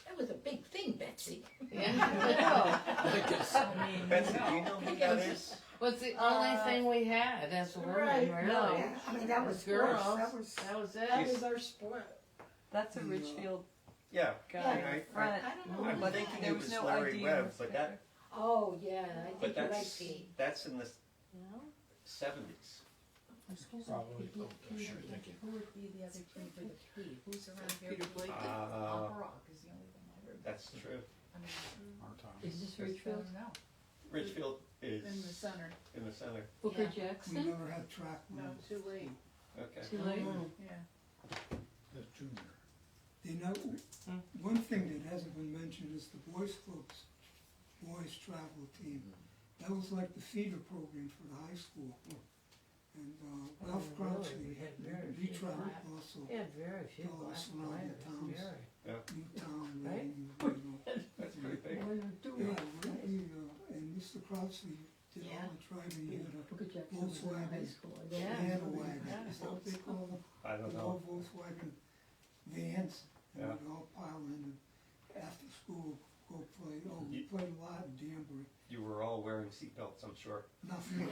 [SPEAKER 6] That was a big thing, Betsy.
[SPEAKER 8] Yeah.
[SPEAKER 13] I mean,
[SPEAKER 9] Betsy, do you know who that is?
[SPEAKER 8] Was the only thing we had as women,
[SPEAKER 6] Right,
[SPEAKER 8] really.
[SPEAKER 6] no.
[SPEAKER 10] Yeah, I mean, that was
[SPEAKER 8] Girls.
[SPEAKER 10] sports, that was,
[SPEAKER 8] That was
[SPEAKER 6] That
[SPEAKER 8] it.
[SPEAKER 6] was our sport.
[SPEAKER 5] That's a Ridgefield
[SPEAKER 9] Yeah.
[SPEAKER 5] guy
[SPEAKER 6] Yeah.
[SPEAKER 5] in front.
[SPEAKER 6] I don't know.
[SPEAKER 9] I'm
[SPEAKER 5] But
[SPEAKER 9] thinking
[SPEAKER 5] there
[SPEAKER 9] it
[SPEAKER 5] was
[SPEAKER 9] was
[SPEAKER 5] no
[SPEAKER 9] Larry
[SPEAKER 5] ID
[SPEAKER 9] Webb,
[SPEAKER 5] on
[SPEAKER 9] but
[SPEAKER 5] the
[SPEAKER 9] that,
[SPEAKER 6] Oh, yeah, I
[SPEAKER 9] but
[SPEAKER 6] think you're right,
[SPEAKER 9] that's,
[SPEAKER 6] Pete.
[SPEAKER 9] that's in the
[SPEAKER 6] No?
[SPEAKER 9] 70s.
[SPEAKER 13] Excuse
[SPEAKER 7] Probably.
[SPEAKER 13] me,
[SPEAKER 11] Oh, sure, thank you.
[SPEAKER 13] who would be the other team for the P? Who's around here?
[SPEAKER 5] Peter Blake.
[SPEAKER 13] Papa Rock is the only thing I heard.
[SPEAKER 9] That's true.
[SPEAKER 13] I mean,
[SPEAKER 7] Our time.
[SPEAKER 2] Is this
[SPEAKER 13] I
[SPEAKER 2] Ridgefield?
[SPEAKER 13] don't know.
[SPEAKER 9] Ridgefield is
[SPEAKER 13] In the center.
[SPEAKER 9] in the center.
[SPEAKER 2] Booker
[SPEAKER 6] Yeah.
[SPEAKER 4] We
[SPEAKER 2] Jackson?
[SPEAKER 4] never had track
[SPEAKER 13] No,
[SPEAKER 4] meets.
[SPEAKER 13] too late.
[SPEAKER 9] Okay.
[SPEAKER 2] Too late?
[SPEAKER 13] Yeah.
[SPEAKER 7] That's junior.
[SPEAKER 4] You know, one thing that hasn't been mentioned is the boys club's boys travel team. That was like the feeder program for the high school. And Ralph Crouchley, he traveled also,
[SPEAKER 8] Yeah, very few
[SPEAKER 4] all
[SPEAKER 8] black
[SPEAKER 4] surrounding
[SPEAKER 8] players,
[SPEAKER 4] towns,
[SPEAKER 8] very.
[SPEAKER 4] Newtown,
[SPEAKER 8] Right?
[SPEAKER 4] Reading, you know.
[SPEAKER 9] That's pretty big.
[SPEAKER 4] Yeah, and Mr. Crouchley did
[SPEAKER 6] Yeah.
[SPEAKER 4] all the driving, he had a
[SPEAKER 2] Booker Jackson was in high
[SPEAKER 4] Volkswagen
[SPEAKER 2] school. I don't
[SPEAKER 8] Yeah.
[SPEAKER 2] remember.
[SPEAKER 4] wagon,
[SPEAKER 8] Yeah.
[SPEAKER 4] is that what they call them?
[SPEAKER 9] I don't
[SPEAKER 4] They're all
[SPEAKER 9] know.
[SPEAKER 4] Volkswagen vans, and
[SPEAKER 9] Yeah.
[SPEAKER 4] we'd all pile in and after school go play. Oh, we
[SPEAKER 9] You-
[SPEAKER 4] played a lot in Danbury.
[SPEAKER 9] You were all wearing seatbelts, I'm sure.
[SPEAKER 4] Nothing.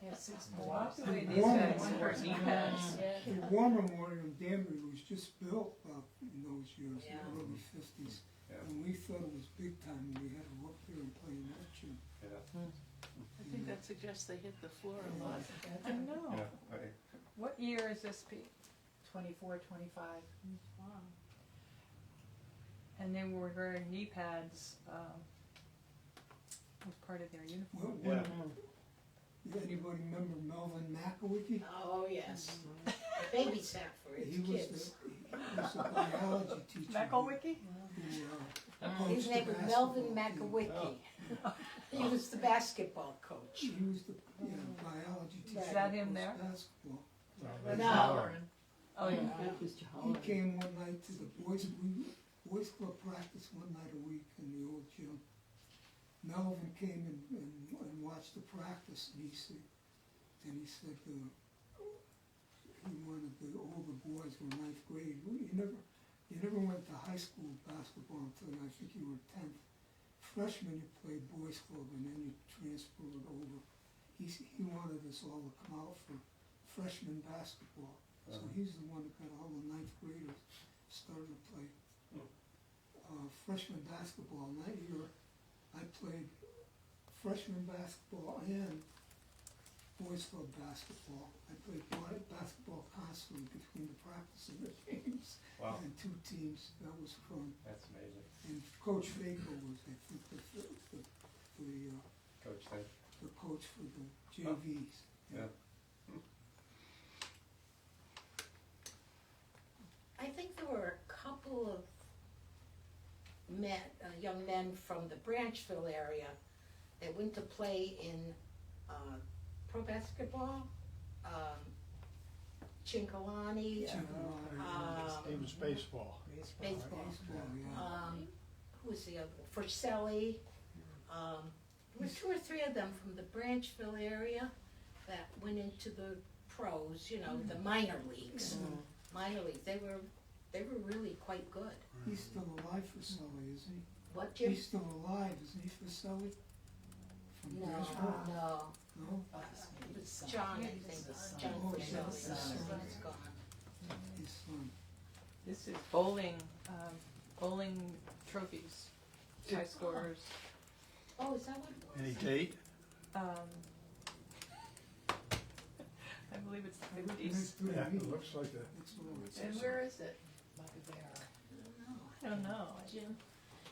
[SPEAKER 13] Yeah, 6
[SPEAKER 5] I walked away
[SPEAKER 4] The
[SPEAKER 5] these
[SPEAKER 4] warm
[SPEAKER 5] guys
[SPEAKER 4] one
[SPEAKER 5] were
[SPEAKER 4] was
[SPEAKER 5] kneepads.
[SPEAKER 4] The War Memorial in Danbury was just built in those years,
[SPEAKER 6] Yeah.
[SPEAKER 4] the early 50s.
[SPEAKER 9] Yeah.
[SPEAKER 4] And we thought it was big time, and we had to go up there and play in that gym.
[SPEAKER 9] Yeah.
[SPEAKER 13] I think that suggests they hit the floor a lot.
[SPEAKER 5] I know.
[SPEAKER 9] Yeah. Right.
[SPEAKER 5] What year is this, Pete?
[SPEAKER 13] 24, 25.
[SPEAKER 6] Wow.
[SPEAKER 5] And they were wearing knee pads, was part of their uniform.
[SPEAKER 4] Well,
[SPEAKER 9] Yeah.
[SPEAKER 4] anybody remember Melvin McAwicki?
[SPEAKER 6] Oh, yes. Babysat for his
[SPEAKER 4] He was
[SPEAKER 6] kids.
[SPEAKER 4] the biology teacher.
[SPEAKER 5] McElwicky?
[SPEAKER 4] Who,
[SPEAKER 6] His
[SPEAKER 4] coached
[SPEAKER 6] name
[SPEAKER 4] the
[SPEAKER 6] was Melvin
[SPEAKER 4] basketball team.
[SPEAKER 6] McAwicki. He was the basketball coach.
[SPEAKER 4] He was the biology teacher.
[SPEAKER 5] Is that
[SPEAKER 4] who
[SPEAKER 5] him
[SPEAKER 4] coached
[SPEAKER 5] there?
[SPEAKER 4] Basketball.
[SPEAKER 6] No.
[SPEAKER 5] Oh, yeah.
[SPEAKER 2] That was
[SPEAKER 4] He
[SPEAKER 2] Holland.
[SPEAKER 4] came one night to the boys club practice one night a week in the old gym. Melvin came and watched the practice, and he said he wanted the older boys were ninth grade. You never went to high school basketball until I think you were 10th. Freshman you played boys club and then you transferred over. He wanted us all to come out for freshman basketball. So he's the one that got all the ninth graders started to play freshman basketball. And that year, I played freshman basketball and boys club basketball. I played basketball constantly between the practice and the games.
[SPEAKER 9] Wow.
[SPEAKER 4] And two teams. That was fun.
[SPEAKER 9] That's amazing.
[SPEAKER 4] And Coach Faco was, I think, the
[SPEAKER 9] Coach, thank
[SPEAKER 4] the coach for the JVs.
[SPEAKER 9] Yeah.
[SPEAKER 6] I think there were a couple of young men from the Branchville area that went to play in pro basketball. Chinkalani,
[SPEAKER 7] It was baseball.
[SPEAKER 6] baseball.
[SPEAKER 4] Baseball, yeah.
[SPEAKER 6] Who was the other one? Forcelli. There were 2 or 3 of them from the Branchville area that went into the pros, the minor leagues. Minor leagues. They were really quite good.
[SPEAKER 4] He's still alive for Sully, isn't he?
[SPEAKER 6] What, Jim?
[SPEAKER 4] He's still alive, isn't he, for Sully? From
[SPEAKER 6] No,
[SPEAKER 4] Nashville?
[SPEAKER 6] no.
[SPEAKER 4] No?
[SPEAKER 6] It was John, I think. John
[SPEAKER 4] Oh,
[SPEAKER 6] Forcelli.
[SPEAKER 4] yeah, his son.
[SPEAKER 6] He's gone.
[SPEAKER 4] His son.
[SPEAKER 5] This is bowling trophies, high scorers.
[SPEAKER 6] Oh, is that what it was?
[SPEAKER 7] Any date?
[SPEAKER 5] I believe it's the
[SPEAKER 4] That's
[SPEAKER 5] 50s.
[SPEAKER 4] good
[SPEAKER 7] Yeah,
[SPEAKER 4] to me.
[SPEAKER 7] it looks like that.
[SPEAKER 4] That's all.
[SPEAKER 13] And where is it?
[SPEAKER 5] I don't know.
[SPEAKER 6] Jim.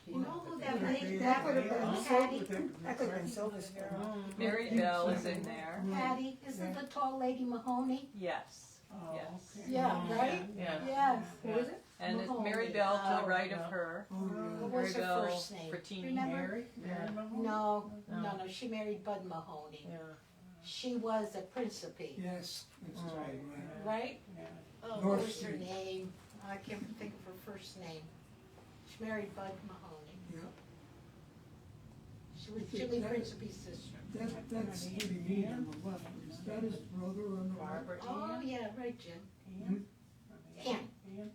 [SPEAKER 6] You know who that
[SPEAKER 10] that
[SPEAKER 6] lady,
[SPEAKER 10] that would have been
[SPEAKER 6] Patty?
[SPEAKER 10] that could have been Silversville.
[SPEAKER 5] Mary Bell is in there.
[SPEAKER 6] Patty, isn't the tall lady Mahoney?
[SPEAKER 5] Yes.
[SPEAKER 3] Oh,
[SPEAKER 5] Yes.
[SPEAKER 3] okay.
[SPEAKER 6] Yeah, right?
[SPEAKER 8] Yeah.
[SPEAKER 6] Yes.
[SPEAKER 5] Who is it? And it's Mary
[SPEAKER 6] Mahoney.
[SPEAKER 5] Bell to the
[SPEAKER 6] Oh,
[SPEAKER 5] right of
[SPEAKER 6] no.
[SPEAKER 5] her.
[SPEAKER 4] Oh,
[SPEAKER 6] What
[SPEAKER 4] yeah.
[SPEAKER 6] was her
[SPEAKER 5] Bell
[SPEAKER 6] first name?
[SPEAKER 5] Frattini.
[SPEAKER 6] Remember?
[SPEAKER 3] Mary Mahoney?
[SPEAKER 6] No,
[SPEAKER 5] No.
[SPEAKER 6] no, she married Bud Mahoney.
[SPEAKER 5] Yeah.
[SPEAKER 6] She was a principe,
[SPEAKER 4] Yes, that's
[SPEAKER 5] Oh.
[SPEAKER 4] right, right.
[SPEAKER 6] right?
[SPEAKER 3] Yeah.
[SPEAKER 6] Oh,
[SPEAKER 4] North
[SPEAKER 6] what was her
[SPEAKER 4] Street.
[SPEAKER 6] name? I can't think of her first name. She married Bud Mahoney.
[SPEAKER 4] Yeah.
[SPEAKER 6] She was Jimmy Principe's sister.
[SPEAKER 4] That's Judy Mead on the left. Is that his brother on the right?
[SPEAKER 3] Barbara
[SPEAKER 6] Oh,
[SPEAKER 3] Ann?
[SPEAKER 6] yeah, right, Jim.
[SPEAKER 3] Ann?
[SPEAKER 6] Ann.
[SPEAKER 3] Ann?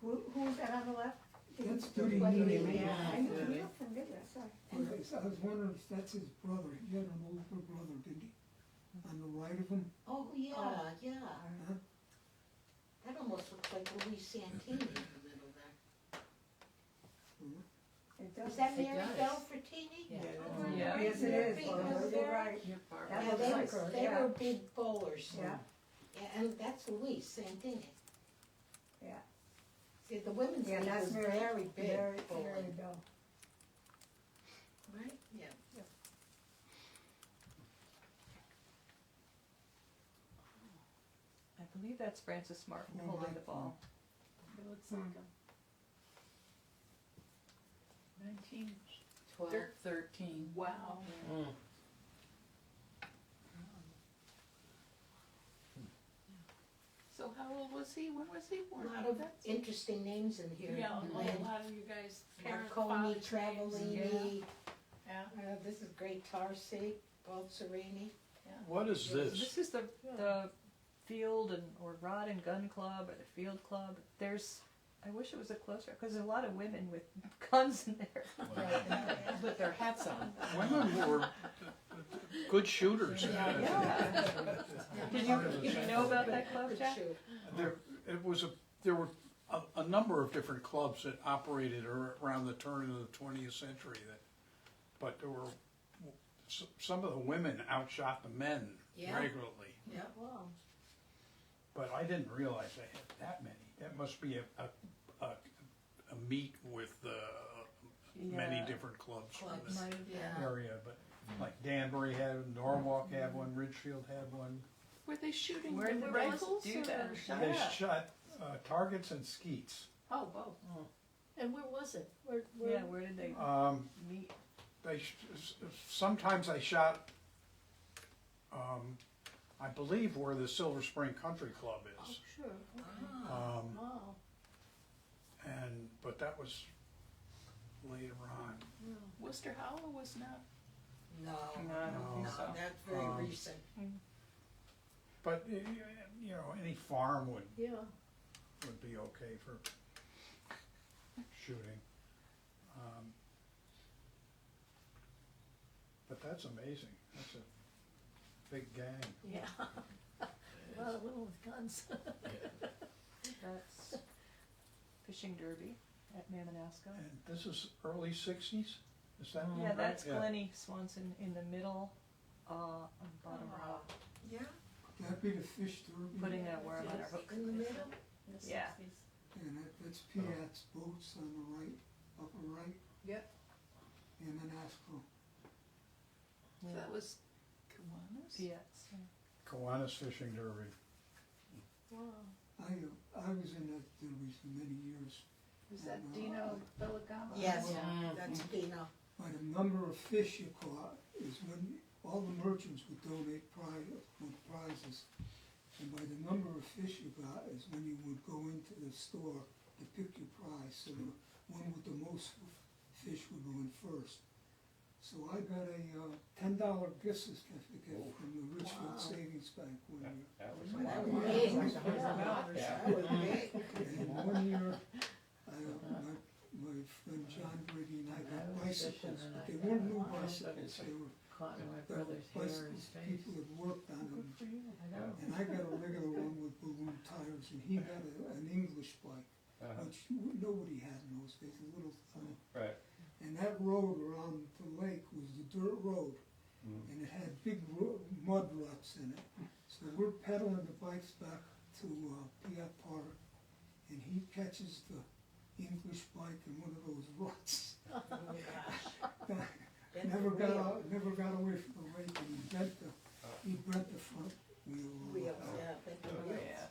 [SPEAKER 10] Who's that on the left?
[SPEAKER 4] That's Judy
[SPEAKER 6] Buddy
[SPEAKER 4] Mead.
[SPEAKER 6] Mead.
[SPEAKER 10] Yeah, I know,
[SPEAKER 5] Judy.
[SPEAKER 10] you look familiar, sorry.
[SPEAKER 4] I was wondering if that's his brother. He had an older brother, didn't he? On the right of him?
[SPEAKER 6] Oh, yeah, yeah.
[SPEAKER 4] Huh?
[SPEAKER 6] That almost looks like Louis Santini in the middle there.
[SPEAKER 10] It does.
[SPEAKER 6] Is that
[SPEAKER 13] It
[SPEAKER 6] Mary
[SPEAKER 13] does.
[SPEAKER 6] Bell Frattini?
[SPEAKER 3] Yeah.
[SPEAKER 6] Oh,
[SPEAKER 5] Yeah.
[SPEAKER 6] right,
[SPEAKER 10] Yes, it
[SPEAKER 6] Mary
[SPEAKER 10] is,
[SPEAKER 6] Bell
[SPEAKER 10] Barbara,
[SPEAKER 6] was
[SPEAKER 10] you're
[SPEAKER 6] there.
[SPEAKER 10] right.
[SPEAKER 6] Yeah,
[SPEAKER 10] That looks like her,
[SPEAKER 6] they
[SPEAKER 10] yeah.
[SPEAKER 6] were big bowlers.
[SPEAKER 10] Yeah,
[SPEAKER 6] Yeah, and that's Louis Santini.
[SPEAKER 10] yeah.
[SPEAKER 6] See, the women's
[SPEAKER 10] Yeah,
[SPEAKER 6] league
[SPEAKER 10] that's
[SPEAKER 6] was
[SPEAKER 10] Mary,
[SPEAKER 6] very big
[SPEAKER 10] Mary
[SPEAKER 6] bowling,
[SPEAKER 10] Bell.
[SPEAKER 6] right? Yeah.
[SPEAKER 5] I believe that's Francis Martin
[SPEAKER 4] Oh,
[SPEAKER 5] holding
[SPEAKER 4] my
[SPEAKER 5] the ball.
[SPEAKER 12] It looks like him.
[SPEAKER 13] 13.
[SPEAKER 12] Wow.
[SPEAKER 13] So how old was he? When was he
[SPEAKER 6] A
[SPEAKER 13] born?
[SPEAKER 6] lot of interesting names in here.
[SPEAKER 12] Yeah,
[SPEAKER 6] Lynn
[SPEAKER 12] a lot of you guys, parent,
[SPEAKER 6] Marconi,
[SPEAKER 12] fathers' names.
[SPEAKER 6] Travellini,
[SPEAKER 12] Yeah.
[SPEAKER 6] this is great Tarsi, Balserini.
[SPEAKER 7] What is this?
[SPEAKER 5] This is the field or rod and gun club or the field club. There's, I wish it was a closer, because there's a lot of women with guns in there.
[SPEAKER 13] With their hats on.
[SPEAKER 7] Women were good shooters.
[SPEAKER 5] Did you know about that club,
[SPEAKER 6] Good
[SPEAKER 5] Jack?
[SPEAKER 6] shoot.
[SPEAKER 7] There were a number of different clubs that operated around the turn of the 20th century. But there were some of the women outshot the men
[SPEAKER 6] Yeah.
[SPEAKER 7] regularly.
[SPEAKER 6] Yeah, wow.
[SPEAKER 7] But I didn't realize they had that many. That must be a meet with many
[SPEAKER 5] Yeah.
[SPEAKER 7] different clubs from
[SPEAKER 6] Clubs,
[SPEAKER 7] the
[SPEAKER 6] yeah.
[SPEAKER 7] area. But like Danbury had, Norwalk had one, Ridgefield had one.
[SPEAKER 13] Were they shooting
[SPEAKER 5] Where
[SPEAKER 13] with
[SPEAKER 5] did they
[SPEAKER 13] rifles
[SPEAKER 5] do
[SPEAKER 13] or
[SPEAKER 5] that?
[SPEAKER 13] shot?
[SPEAKER 7] They shot targets and skeets.
[SPEAKER 12] Oh, both. And where was it? Where?
[SPEAKER 5] Yeah, where did they meet?
[SPEAKER 7] Sometimes they shot, I believe, where the Silver Spring Country Club
[SPEAKER 12] Oh,
[SPEAKER 7] is.
[SPEAKER 12] sure.
[SPEAKER 6] Ah.
[SPEAKER 12] Wow.
[SPEAKER 7] But that was later on.
[SPEAKER 13] Worcester Hollow was not.
[SPEAKER 6] No,
[SPEAKER 5] No, I don't think
[SPEAKER 7] No.
[SPEAKER 5] so.
[SPEAKER 6] that's very recent.
[SPEAKER 7] But any farm would
[SPEAKER 12] Yeah.
[SPEAKER 7] be okay for shooting. But that's amazing. That's a big gang.
[SPEAKER 12] Yeah. A lot of women with guns.
[SPEAKER 5] That's fishing derby at Mammonaska.
[SPEAKER 7] And this is early 60s? Is that
[SPEAKER 5] Yeah,
[SPEAKER 7] right?
[SPEAKER 5] that's
[SPEAKER 7] Yeah.
[SPEAKER 5] Glennie Swanson in the middle, on the bottom row,
[SPEAKER 6] Yeah,
[SPEAKER 4] That'd be the fish derby.
[SPEAKER 5] putting a worm on her hook.
[SPEAKER 6] in the middle.
[SPEAKER 12] In the
[SPEAKER 5] Yeah.
[SPEAKER 12] 60s.
[SPEAKER 4] And that's Piat's boats on the right, upper right.
[SPEAKER 6] Yep.
[SPEAKER 4] And then Asco.
[SPEAKER 13] So that was Kiwanis?
[SPEAKER 5] Piats.
[SPEAKER 7] Kiwanis Fishing Derby.
[SPEAKER 12] Wow.
[SPEAKER 4] I was in that derby for many years.
[SPEAKER 13] Was that Dino Bellegamo?
[SPEAKER 6] Yes,
[SPEAKER 8] Yeah.
[SPEAKER 6] that's Dino.
[SPEAKER 4] By the number of fish you caught is when all the merchants would donate prizes. And by the number of fish you got is when you would go into the store to pick your prize. So the one with the most fish would go in first. So I got a $10 gift certificate from the Ridgefield Savings Bank one year.
[SPEAKER 9] That was
[SPEAKER 6] That
[SPEAKER 9] a
[SPEAKER 6] was
[SPEAKER 9] lot.
[SPEAKER 6] big.
[SPEAKER 9] Yeah.
[SPEAKER 6] That was big.
[SPEAKER 4] And one year, my friend John Brady and I got bicycles, but they weren't new bicycles, they were
[SPEAKER 13] Caught in my
[SPEAKER 4] they were
[SPEAKER 13] brother's hair or his
[SPEAKER 4] bicycles
[SPEAKER 13] face.
[SPEAKER 4] people had worked on them.
[SPEAKER 13] I know.
[SPEAKER 4] And I got a regular one with balloon tires, and he got an English bike,
[SPEAKER 9] Uh-huh.
[SPEAKER 4] which nobody had in those days, a little thing.
[SPEAKER 9] Right.
[SPEAKER 4] And that road around the lake was the dirt road,
[SPEAKER 9] Mm.
[SPEAKER 4] and it had big mud ruts in it. So we're pedaling the bikes back to Piat Park, and he catches the English bike in one of those ruts. Never got away from the lake, and he bent the front wheel.
[SPEAKER 6] Wheels, yeah, but the wheels.
[SPEAKER 5] Yeah.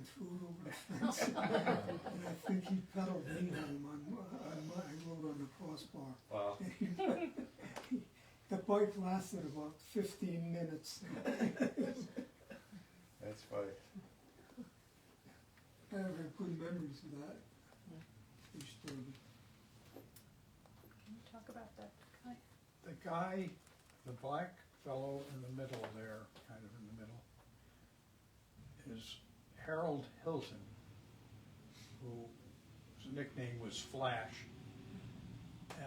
[SPEAKER 4] threw it over the fence. And I think he pedaled me home I rode on the crossbar.
[SPEAKER 9] Wow.
[SPEAKER 4] The bike lasted about 15 minutes.
[SPEAKER 9] That's funny.
[SPEAKER 4] I have good memories of that. Disturbing.
[SPEAKER 5] Can you talk about that guy?
[SPEAKER 7] The guy, the black fellow in the middle there, kind of in the middle, is Harold Hilton, whose nickname was Flash.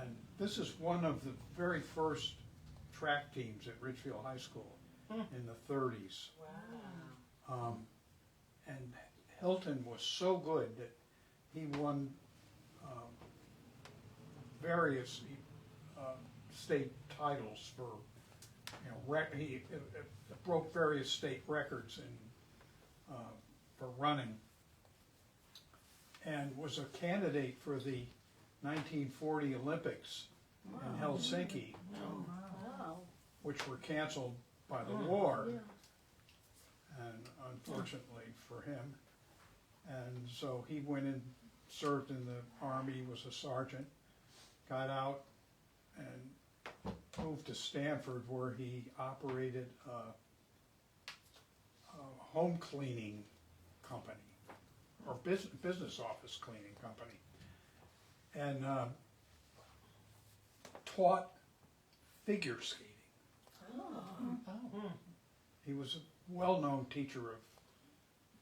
[SPEAKER 7] And this is one of the very first track teams at Ridgefield High School in the 30s.
[SPEAKER 6] Wow.
[SPEAKER 7] And Hilton was so good that he won various state titles for, he broke various state records in for running, and was a candidate for the 1940 Olympics in Helsinki, which were canceled by the war, and unfortunately for him. And so he went and served in the Army, was a sergeant, got out and moved to Stanford, where he operated a home cleaning company, or business office cleaning company, and taught figure skating. He was a well-known teacher of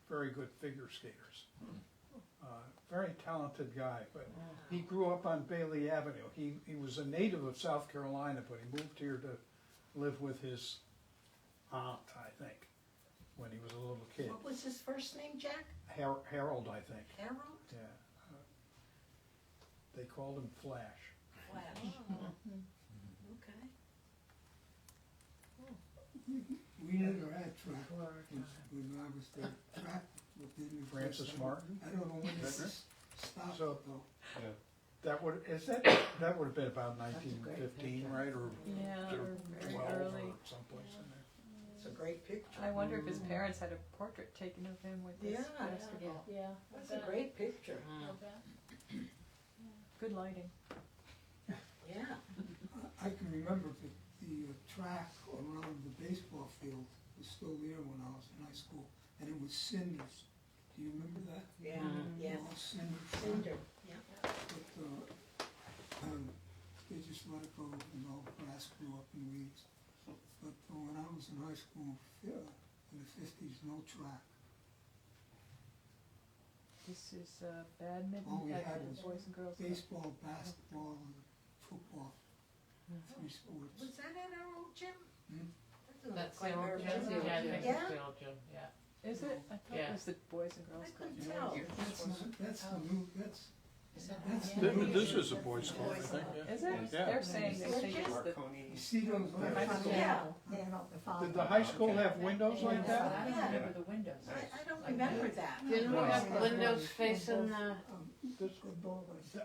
[SPEAKER 7] very good figure skaters. Very talented guy, but he grew up on Bailey Avenue. He was a native of South Carolina, but he moved here to live with his aunt, I think, when he was a little kid.
[SPEAKER 6] What was his first name, Jack?
[SPEAKER 7] Harold, I think.
[SPEAKER 6] Harold?
[SPEAKER 7] Yeah. They called him Flash.
[SPEAKER 6] Flash. Okay.
[SPEAKER 4] We never had track when I was there. Track didn't
[SPEAKER 7] Francis
[SPEAKER 4] exist.
[SPEAKER 7] Martin?
[SPEAKER 4] I don't know when this stopped
[SPEAKER 7] So-
[SPEAKER 4] though.
[SPEAKER 9] Yeah.
[SPEAKER 7] That would have been about 1915, right, or
[SPEAKER 5] Yeah, or very
[SPEAKER 7] 12
[SPEAKER 5] early.
[SPEAKER 7] or someplace in there.
[SPEAKER 6] It's a great picture.
[SPEAKER 5] I wonder if his parents had a portrait taken of him with his
[SPEAKER 6] Yeah.
[SPEAKER 5] basketball.
[SPEAKER 12] Yeah.
[SPEAKER 6] That's a great picture.
[SPEAKER 12] I'll bet.
[SPEAKER 5] Good lighting.
[SPEAKER 6] Yeah.
[SPEAKER 4] I can remember the track around the baseball field was still there when I was in high school, and it was cinders. Do you remember that?
[SPEAKER 6] Yeah. Yes.
[SPEAKER 4] All cinders.
[SPEAKER 6] Cinder. Yeah.
[SPEAKER 4] But they just let it go, and all grass grew up and weeds. But when I was in high school in the 50s, no track.
[SPEAKER 5] This is badminton
[SPEAKER 4] All we
[SPEAKER 5] at
[SPEAKER 4] had
[SPEAKER 5] the
[SPEAKER 4] was
[SPEAKER 5] Boys and Girls Club.
[SPEAKER 4] baseball, basketball, and football. 3 sports.
[SPEAKER 6] Was that at our old gym?
[SPEAKER 4] Hmm?
[SPEAKER 8] That's
[SPEAKER 6] Quite
[SPEAKER 8] the old
[SPEAKER 6] our
[SPEAKER 8] gym,
[SPEAKER 6] gym.
[SPEAKER 8] yeah, I think
[SPEAKER 6] Yeah?
[SPEAKER 8] it's the old gym, yeah.
[SPEAKER 5] Is it? I thought
[SPEAKER 8] Yeah.
[SPEAKER 5] it was the Boys and Girls
[SPEAKER 6] I
[SPEAKER 5] Club.
[SPEAKER 6] couldn't tell.
[SPEAKER 4] That's the new, that's
[SPEAKER 7] This is a boys' club, I think, yeah.
[SPEAKER 5] Is it?
[SPEAKER 7] Yeah.
[SPEAKER 5] They're saying they think it's the.
[SPEAKER 9] Marconi.
[SPEAKER 4] you see those lights?
[SPEAKER 6] Yeah.
[SPEAKER 7] Did the high school have windows like
[SPEAKER 13] I
[SPEAKER 7] that?
[SPEAKER 13] don't remember the windows.
[SPEAKER 6] I don't remember that.
[SPEAKER 8] Didn't we have windows facing the,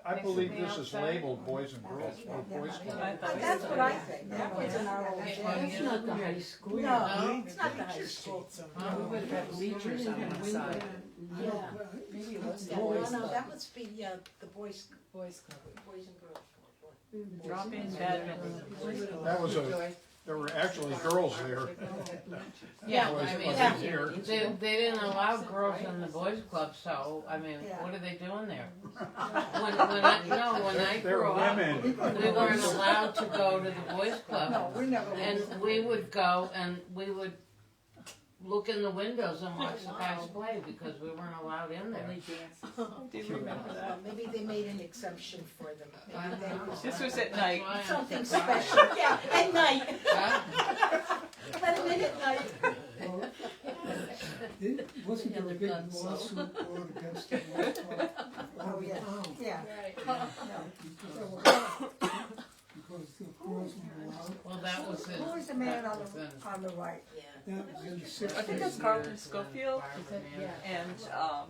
[SPEAKER 7] I believe this is labeled boys and girls, or boys'
[SPEAKER 5] I
[SPEAKER 7] club.
[SPEAKER 5] thought
[SPEAKER 6] That's what I think. That was in our old gym.
[SPEAKER 8] It's not the high
[SPEAKER 6] school. No, it's not the high school.
[SPEAKER 13] We would have had bleachers on one side.
[SPEAKER 6] Yeah.
[SPEAKER 13] Maybe it was the
[SPEAKER 6] Yeah,
[SPEAKER 13] boys'
[SPEAKER 6] no,
[SPEAKER 13] club.
[SPEAKER 6] that must be the boys,
[SPEAKER 13] Boys' club.
[SPEAKER 6] boys and girls club.
[SPEAKER 5] Drop in badminton.
[SPEAKER 7] That was there were actually girls there.
[SPEAKER 8] yeah,
[SPEAKER 7] Boys
[SPEAKER 8] I mean,
[SPEAKER 7] wasn't here.
[SPEAKER 8] they didn't allow girls in the boys' club, so, I mean, what are they doing there? When I
[SPEAKER 7] They're
[SPEAKER 8] grew up,
[SPEAKER 7] women.
[SPEAKER 8] we weren't allowed to go to the boys' club.
[SPEAKER 6] No, we never.
[SPEAKER 8] And we would go and we would look in the windows and watch the guys play because we weren't allowed in there.
[SPEAKER 13] Only dances.
[SPEAKER 5] Do you remember that?
[SPEAKER 6] Maybe they made an exception for them. Maybe they
[SPEAKER 5] This was at night.
[SPEAKER 8] That's why I'm
[SPEAKER 6] something
[SPEAKER 8] surprised.
[SPEAKER 6] special. Yeah, at night.
[SPEAKER 8] Huh?
[SPEAKER 6] Let them in at night.
[SPEAKER 4] Wasn't there a big lawsuit brought against the World Cup all the town?
[SPEAKER 10] Yeah.
[SPEAKER 4] Because the girls were allowed.
[SPEAKER 8] Well, that was in.
[SPEAKER 10] Who was the man
[SPEAKER 8] that
[SPEAKER 10] on
[SPEAKER 8] was in
[SPEAKER 10] the right?
[SPEAKER 6] Yeah.
[SPEAKER 4] That was in the 60s.
[SPEAKER 5] I think it's Carlton Schofield
[SPEAKER 8] Barbara Mann.
[SPEAKER 5] and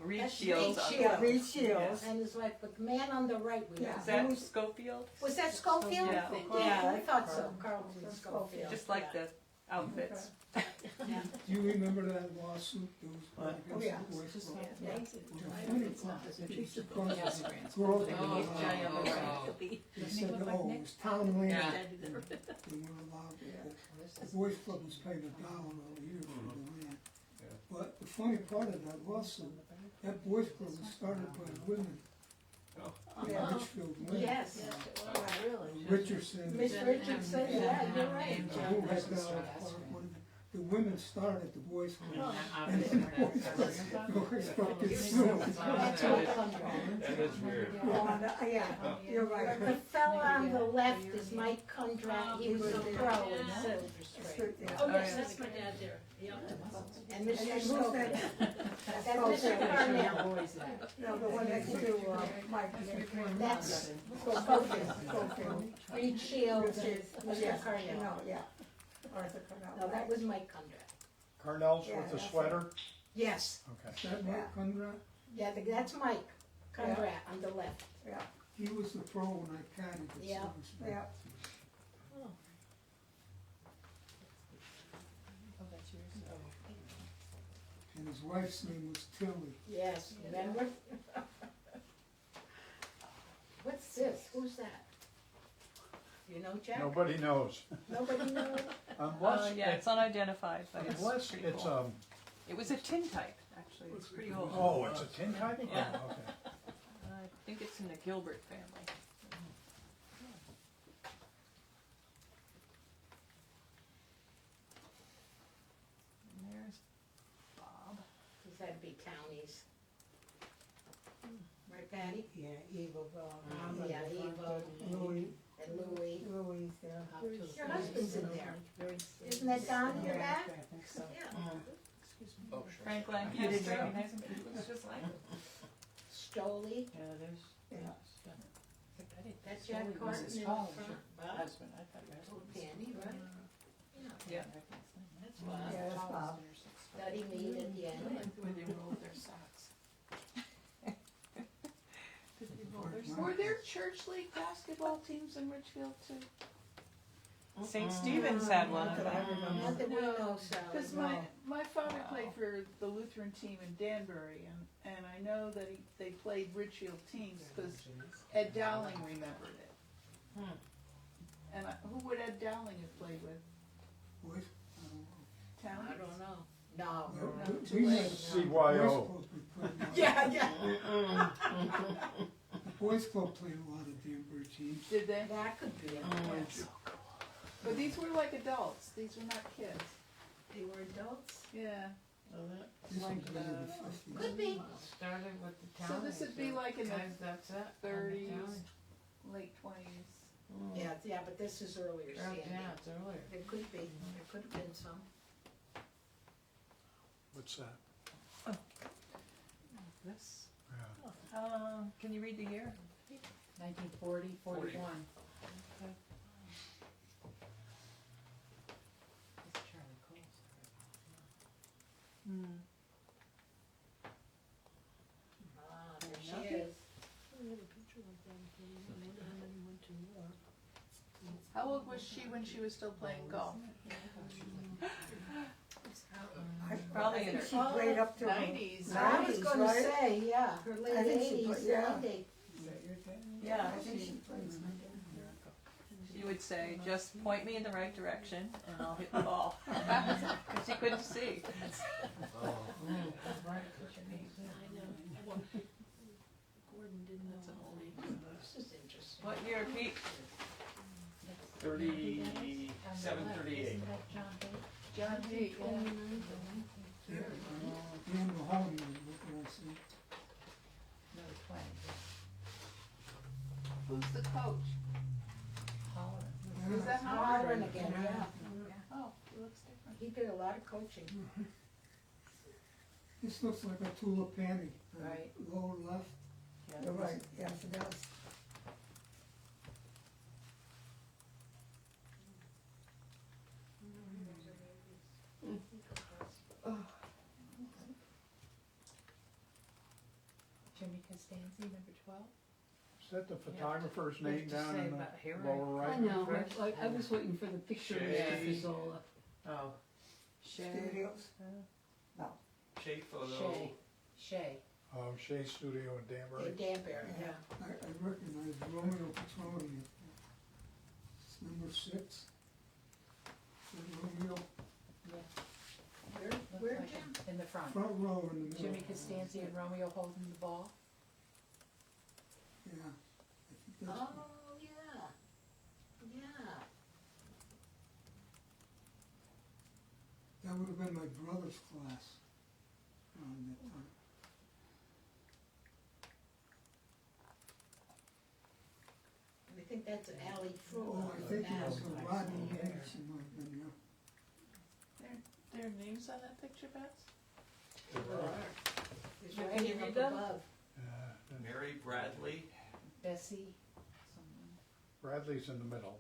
[SPEAKER 5] Reed
[SPEAKER 6] That's
[SPEAKER 5] Shields.
[SPEAKER 6] Reed
[SPEAKER 5] on-
[SPEAKER 6] Shields.
[SPEAKER 10] Reed Shields.
[SPEAKER 6] And his wife, but the man on the right, we
[SPEAKER 10] Yeah.
[SPEAKER 5] Is that Schofield?
[SPEAKER 6] Was that Schofield?
[SPEAKER 5] Yeah.
[SPEAKER 6] Yeah, I thought so. Carlton Schofield.
[SPEAKER 5] Just like the outfits.
[SPEAKER 6] Yeah.
[SPEAKER 4] Do you remember that lawsuit that was brought
[SPEAKER 10] Oh,
[SPEAKER 4] against
[SPEAKER 10] yeah.
[SPEAKER 4] the Boys Club?
[SPEAKER 10] Yeah.
[SPEAKER 4] The funny part is that it's because
[SPEAKER 13] Yes.
[SPEAKER 4] the girls that were
[SPEAKER 8] Oh,
[SPEAKER 4] allowed, they said, oh, it was town land.
[SPEAKER 8] Yeah.
[SPEAKER 4] They weren't allowed to. The Boys Club was paying $1 a year for the land. But the funny part of that lawsuit, that Boys Club was started by women.
[SPEAKER 10] Yeah.
[SPEAKER 4] Ridgefield women.
[SPEAKER 6] Yes.
[SPEAKER 10] Really?
[SPEAKER 4] Richardson.
[SPEAKER 6] Miss Richardson, yeah, you're right.
[SPEAKER 4] Who had the women started the Boys Club.
[SPEAKER 8] Yeah,
[SPEAKER 4] And then the Boys Club gets sued.
[SPEAKER 6] That's my Kundrat.
[SPEAKER 9] That is weird.
[SPEAKER 10] Yeah, you're right.
[SPEAKER 6] The fella on the left is Mike Kundrat, he was a pro in Silver Street.
[SPEAKER 12] Oh, yes, that's my dad there, yeah.
[SPEAKER 6] And
[SPEAKER 10] And
[SPEAKER 6] Mr.
[SPEAKER 10] then who's
[SPEAKER 6] Stoker.
[SPEAKER 10] that?
[SPEAKER 6] That's Mr. Parnell.
[SPEAKER 10] No, the one next to, Mike.
[SPEAKER 6] That's
[SPEAKER 10] Schofield.
[SPEAKER 6] Reed Shields and
[SPEAKER 10] Yes,
[SPEAKER 6] Mr. Parnell.
[SPEAKER 10] no, yeah. Arthur Cornell.
[SPEAKER 6] No, that was Mike Kundrat.
[SPEAKER 7] Carnell's
[SPEAKER 10] Yeah,
[SPEAKER 7] with the
[SPEAKER 10] that's
[SPEAKER 7] sweater?
[SPEAKER 6] Yes,
[SPEAKER 7] Okay.
[SPEAKER 4] Is that Mike Conrad?
[SPEAKER 6] yeah, that's Mike Kundrat on the left.
[SPEAKER 10] Yeah,
[SPEAKER 4] He was the pro when I caddied at
[SPEAKER 6] Yeah.
[SPEAKER 4] Silver Spring.
[SPEAKER 10] yeah.
[SPEAKER 13] Oh, that's yours? Oh.
[SPEAKER 4] And his wife's name was Tilly.
[SPEAKER 6] Yes, remember? What's this? Who's that? You know, Jack?
[SPEAKER 7] Nobody knows.
[SPEAKER 6] Nobody knows?
[SPEAKER 7] Unless,
[SPEAKER 5] Yeah, it's unidentified, but it's
[SPEAKER 7] unless
[SPEAKER 5] pretty
[SPEAKER 7] it's,
[SPEAKER 5] cool. It was a tin type, actually, it's pretty old.
[SPEAKER 7] oh, it's a tin type?
[SPEAKER 5] Yeah.
[SPEAKER 7] Oh, okay.
[SPEAKER 5] I think it's in the Gilbert family. And there's Bob.
[SPEAKER 6] These had to be townies. Right, Patty?
[SPEAKER 10] Yeah, Evo,
[SPEAKER 6] Yeah, Evo
[SPEAKER 10] Louis,
[SPEAKER 6] and Louie.
[SPEAKER 10] Louis,
[SPEAKER 6] Your husband's in there. Isn't that Don in the back? Yeah.
[SPEAKER 11] Oh, sure.
[SPEAKER 5] Frank Lang, you didn't recognize him, he looks just like him.
[SPEAKER 6] Stoley.
[SPEAKER 13] Yeah, there's.
[SPEAKER 10] Yeah.
[SPEAKER 6] That's Jack
[SPEAKER 13] Stoley was
[SPEAKER 6] Carton
[SPEAKER 13] his
[SPEAKER 6] in the
[SPEAKER 13] father,
[SPEAKER 6] front. Bob.
[SPEAKER 13] husband, I thought
[SPEAKER 6] Oh,
[SPEAKER 13] yours was.
[SPEAKER 6] Penny, right?
[SPEAKER 5] Yeah.
[SPEAKER 6] That's Bob.
[SPEAKER 10] Yeah, that's Bob.
[SPEAKER 6] Study meet at the end.
[SPEAKER 13] Where they rolled their socks.
[SPEAKER 4] Were
[SPEAKER 13] there church league basketball teams in Ridgefield too?
[SPEAKER 5] St. Stephen's had one of
[SPEAKER 10] Not that I
[SPEAKER 5] them.
[SPEAKER 10] remember.
[SPEAKER 6] Not that we know, Sally.
[SPEAKER 14] Because my father played for the Lutheran team in Danbury, and I know that they played Ridgefield teams because Ed Dowling remembered it. And who would Ed Dowling have played with?
[SPEAKER 4] Boys?
[SPEAKER 6] I
[SPEAKER 14] Town?
[SPEAKER 6] don't know. No.
[SPEAKER 4] We had
[SPEAKER 7] CYO.
[SPEAKER 14] Yeah.
[SPEAKER 4] The Boys Club played a lot of Danbury teams.
[SPEAKER 14] Did they?
[SPEAKER 6] That could be it.
[SPEAKER 14] Yes. But these were like adults. These were not kids.
[SPEAKER 6] They were adults?
[SPEAKER 14] Yeah.
[SPEAKER 4] This was into the 50s.
[SPEAKER 6] Could be.
[SPEAKER 8] Started with the
[SPEAKER 14] So
[SPEAKER 8] town.
[SPEAKER 14] this would be like in the
[SPEAKER 8] Guys, that's it. on the
[SPEAKER 14] 30s,
[SPEAKER 8] town.
[SPEAKER 14] late 20s.
[SPEAKER 6] Yeah, but this is earlier,
[SPEAKER 8] Oh,
[SPEAKER 6] Sandy.
[SPEAKER 8] yeah, it's earlier.
[SPEAKER 6] There could be. There could have been some.
[SPEAKER 7] What's that?
[SPEAKER 5] This.
[SPEAKER 7] Yeah.
[SPEAKER 5] Can you read the year?
[SPEAKER 13] 1940, 41. That's Charlie Cole's.
[SPEAKER 6] Ah, there she is.
[SPEAKER 14] How old was she when she was still playing golf?
[SPEAKER 5] Probably in her
[SPEAKER 10] She played up to
[SPEAKER 14] 90s.
[SPEAKER 6] I was
[SPEAKER 10] 90s,
[SPEAKER 6] gonna
[SPEAKER 10] right?
[SPEAKER 6] say, yeah, her
[SPEAKER 10] I
[SPEAKER 6] late
[SPEAKER 10] think she
[SPEAKER 6] eighties,
[SPEAKER 10] played- yeah.
[SPEAKER 6] 90.
[SPEAKER 5] Yeah,
[SPEAKER 10] I think she played.
[SPEAKER 5] she would say, just point me in the right direction and I'll hit the ball. Because she couldn't see.
[SPEAKER 12] Gordon didn't know.
[SPEAKER 6] This is interesting.
[SPEAKER 5] What year, Pete?
[SPEAKER 9] 37, 38.
[SPEAKER 14] John Haight, yeah.
[SPEAKER 4] Yeah, Dan Mahoney, what can I say?
[SPEAKER 13] Another 20.
[SPEAKER 14] Who's the coach?
[SPEAKER 13] Holland.
[SPEAKER 14] Is that
[SPEAKER 6] Holland
[SPEAKER 14] Howard?
[SPEAKER 6] again, yeah.
[SPEAKER 14] Oh, he looks different.
[SPEAKER 6] He did a lot of coaching.
[SPEAKER 4] This looks like a tulip panty.
[SPEAKER 13] Right.
[SPEAKER 4] Lower left.
[SPEAKER 10] You're right, yes, it does.
[SPEAKER 13] Jimmy Costanzi, number 12.
[SPEAKER 7] Is that the photographer's name
[SPEAKER 8] What'd you
[SPEAKER 7] down
[SPEAKER 8] say
[SPEAKER 7] in
[SPEAKER 8] about hair?
[SPEAKER 7] the lower right?
[SPEAKER 2] I know, I was waiting for the picture of Mr.
[SPEAKER 8] Shay.
[SPEAKER 2] Fizzola.
[SPEAKER 8] Oh,
[SPEAKER 10] Studios.
[SPEAKER 9] Shea Photo.
[SPEAKER 6] Shay,
[SPEAKER 7] Shea Studio in Danbury.
[SPEAKER 6] in Danbury, yeah.
[SPEAKER 4] I recognize Romeo Petroni. It's number 6. Is that Romeo?
[SPEAKER 6] Where, Jim?
[SPEAKER 13] In the front.
[SPEAKER 4] Front row in the middle.
[SPEAKER 13] Jimmy Costanzi and Romeo holding the ball.
[SPEAKER 4] Yeah. I think that's
[SPEAKER 6] Oh, yeah, yeah.
[SPEAKER 4] That would have been my brother's class around that time.
[SPEAKER 6] I think that's an alley through.
[SPEAKER 4] Oh, I think it was a Rodney Yates, it might have been, yeah.
[SPEAKER 14] There are names on that picture, Bets?
[SPEAKER 6] It's
[SPEAKER 5] Can
[SPEAKER 6] right
[SPEAKER 5] you
[SPEAKER 6] here
[SPEAKER 5] read
[SPEAKER 6] up
[SPEAKER 5] them?
[SPEAKER 6] above.
[SPEAKER 9] Mary Bradley.
[SPEAKER 13] Bessie.
[SPEAKER 7] Bradley's in the middle.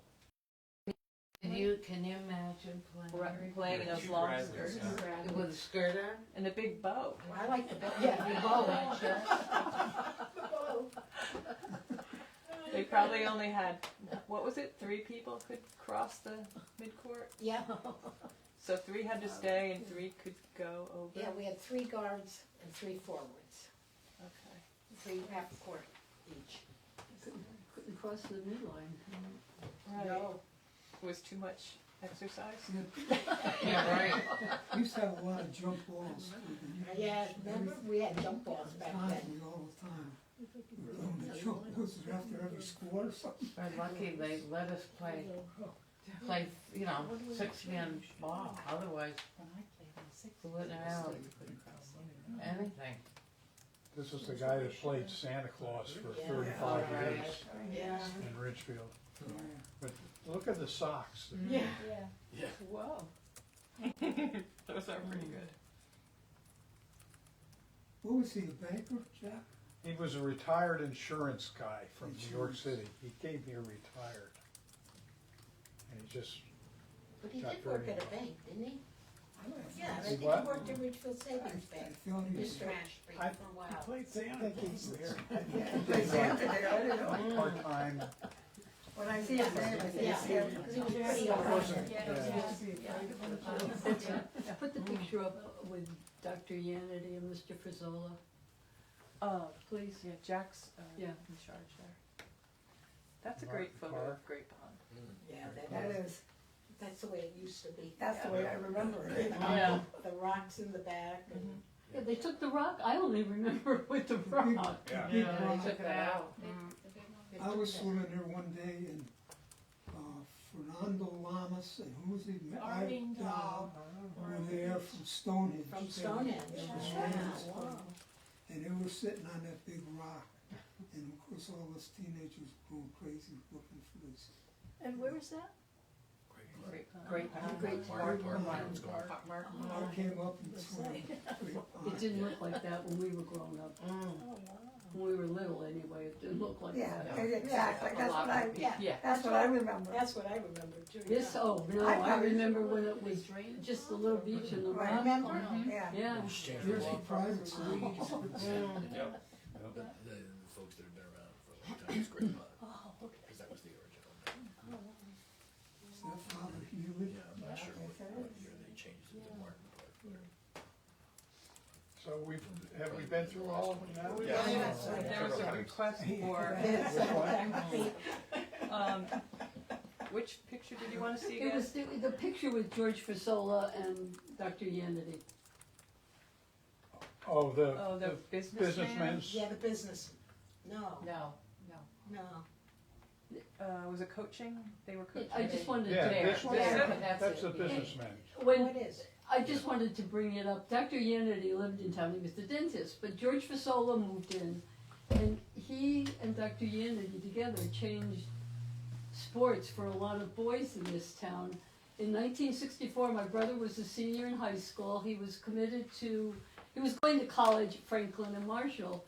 [SPEAKER 8] Can you imagine
[SPEAKER 5] Playing in those
[SPEAKER 9] Two
[SPEAKER 5] long
[SPEAKER 9] Bradleys,
[SPEAKER 5] skirts
[SPEAKER 9] yeah.
[SPEAKER 8] with a skirt on?
[SPEAKER 5] and a big bow.
[SPEAKER 6] I like the, yeah, the bow. The bow.
[SPEAKER 5] They probably only had, what was it, 3 people could cross the midcourt?
[SPEAKER 6] Yeah,
[SPEAKER 5] So 3 had to stay and 3 could go over?
[SPEAKER 6] yeah, we had 3 guards and 3 forwards,
[SPEAKER 5] Okay.
[SPEAKER 6] 3 half court each.
[SPEAKER 2] Couldn't cross the midline.
[SPEAKER 5] Right.
[SPEAKER 6] No,
[SPEAKER 5] It was too much exercise?
[SPEAKER 8] Yeah, right.
[SPEAKER 4] We used to have a lot of jump balls.
[SPEAKER 6] yeah, remember, we had jump balls back then.
[SPEAKER 4] Constantly, all the time. We were doing the jump balls after every score or something.
[SPEAKER 8] We're lucky they let us play, you know, 6-man ball, otherwise
[SPEAKER 13] When I played in the sixth.
[SPEAKER 8] we wouldn't have anything.
[SPEAKER 7] This is the guy that played Santa Claus for
[SPEAKER 6] Yeah.
[SPEAKER 7] 35
[SPEAKER 8] Right.
[SPEAKER 7] years
[SPEAKER 6] Yeah.
[SPEAKER 7] in Ridgefield. But look at the socks.
[SPEAKER 6] Yeah.
[SPEAKER 11] Yeah.
[SPEAKER 5] Whoa. Those are pretty good.
[SPEAKER 4] What was he, a banker, Jack?
[SPEAKER 7] He was a retired insurance guy from New York City. He came here retired. And he just,
[SPEAKER 6] But he
[SPEAKER 7] Got
[SPEAKER 6] did work
[SPEAKER 7] very
[SPEAKER 6] at a bank, didn't he? Yeah, I
[SPEAKER 7] He
[SPEAKER 6] think he
[SPEAKER 7] what?
[SPEAKER 6] worked at Ridgefield Savings
[SPEAKER 4] I
[SPEAKER 6] Bank,
[SPEAKER 4] thought he was.
[SPEAKER 6] Mr. Ashby,
[SPEAKER 7] I-
[SPEAKER 6] for a
[SPEAKER 3] He
[SPEAKER 6] while.
[SPEAKER 3] played Santa
[SPEAKER 7] I think
[SPEAKER 3] Claus
[SPEAKER 7] he's
[SPEAKER 3] there.
[SPEAKER 10] Play Santa there, I didn't know.
[SPEAKER 7] part-time.
[SPEAKER 10] When I see his name, I think
[SPEAKER 6] Yeah,
[SPEAKER 10] it's him.
[SPEAKER 6] because he was pretty old.
[SPEAKER 2] Put the picture up with Dr. Yanity and Mr. Frizzola. Please.
[SPEAKER 5] Yeah, Jack's
[SPEAKER 2] Yeah.
[SPEAKER 5] in charge there. That's a
[SPEAKER 7] Mark
[SPEAKER 5] great photo
[SPEAKER 7] Carr.
[SPEAKER 5] of Great Pond.
[SPEAKER 6] Yeah,
[SPEAKER 10] That is,
[SPEAKER 6] that's the way it used to be.
[SPEAKER 10] that's the way I remember it.
[SPEAKER 5] Yeah.
[SPEAKER 6] The rocks in the back and.
[SPEAKER 2] Yeah, they took the rock, I only remember with the rock.
[SPEAKER 9] Yeah.
[SPEAKER 4] Big
[SPEAKER 8] Yeah,
[SPEAKER 4] rock.
[SPEAKER 8] they took it out.
[SPEAKER 4] I was swimming there one day and Fernando Lamas and who was he?
[SPEAKER 12] Arlene Dahl.
[SPEAKER 4] Were there from Stonehenge.
[SPEAKER 6] From Stonehenge,
[SPEAKER 4] They were
[SPEAKER 6] yeah.
[SPEAKER 4] swimming this time. And they were sitting on that big rock. And of course, all us teenagers were going crazy looking for this.
[SPEAKER 2] And where is that?
[SPEAKER 8] Great Pond.
[SPEAKER 5] Great Pond.
[SPEAKER 2] Great
[SPEAKER 11] Mark
[SPEAKER 2] Pond.
[SPEAKER 11] Martin's gone.
[SPEAKER 4] I came up and swam.
[SPEAKER 2] It didn't look like that when we were growing up. When we were little anyway, it didn't look like
[SPEAKER 10] Yeah,
[SPEAKER 2] that.
[SPEAKER 10] exactly, that's what I,
[SPEAKER 5] Yeah.
[SPEAKER 10] that's what I remember.
[SPEAKER 6] That's what I remember too.
[SPEAKER 2] This,
[SPEAKER 6] yeah.
[SPEAKER 2] oh, no, I remember when it was just a little beach in the rock.
[SPEAKER 10] Remember? Yeah.
[SPEAKER 2] Yeah.
[SPEAKER 4] Jersey private school.
[SPEAKER 9] Yep.
[SPEAKER 11] The folks that have been around for a long time, it's Great Pond. Because that was the original name.
[SPEAKER 4] Is that Father Healy?
[SPEAKER 11] Yeah, I'm not sure what year they changed it to Martin Park.
[SPEAKER 7] So have we been through all of them now?
[SPEAKER 9] Yeah.
[SPEAKER 5] There was a request for, which picture did you want to see
[SPEAKER 2] It
[SPEAKER 5] again?
[SPEAKER 2] was the picture with George Fasola and Dr. Yanity.
[SPEAKER 7] Oh,
[SPEAKER 5] Oh, the businessman?
[SPEAKER 7] businessmen's.
[SPEAKER 6] Yeah, the business, no,
[SPEAKER 13] No,
[SPEAKER 6] no.
[SPEAKER 5] Was it coaching? They were coaching.
[SPEAKER 2] I just wanted
[SPEAKER 7] Yeah,
[SPEAKER 2] to,
[SPEAKER 7] this one,
[SPEAKER 13] That's
[SPEAKER 7] that's
[SPEAKER 13] it.
[SPEAKER 7] the businessman.
[SPEAKER 6] Oh,
[SPEAKER 2] when,
[SPEAKER 6] it is.
[SPEAKER 2] I just wanted to bring it up. Dr. Yanity lived in town, he was the dentist, but George Fasola moved in, and he and Dr. Yanity together changed sports for a lot of boys in this town. In 1964, my brother was a senior in high school. He was going to college at Franklin and Marshall,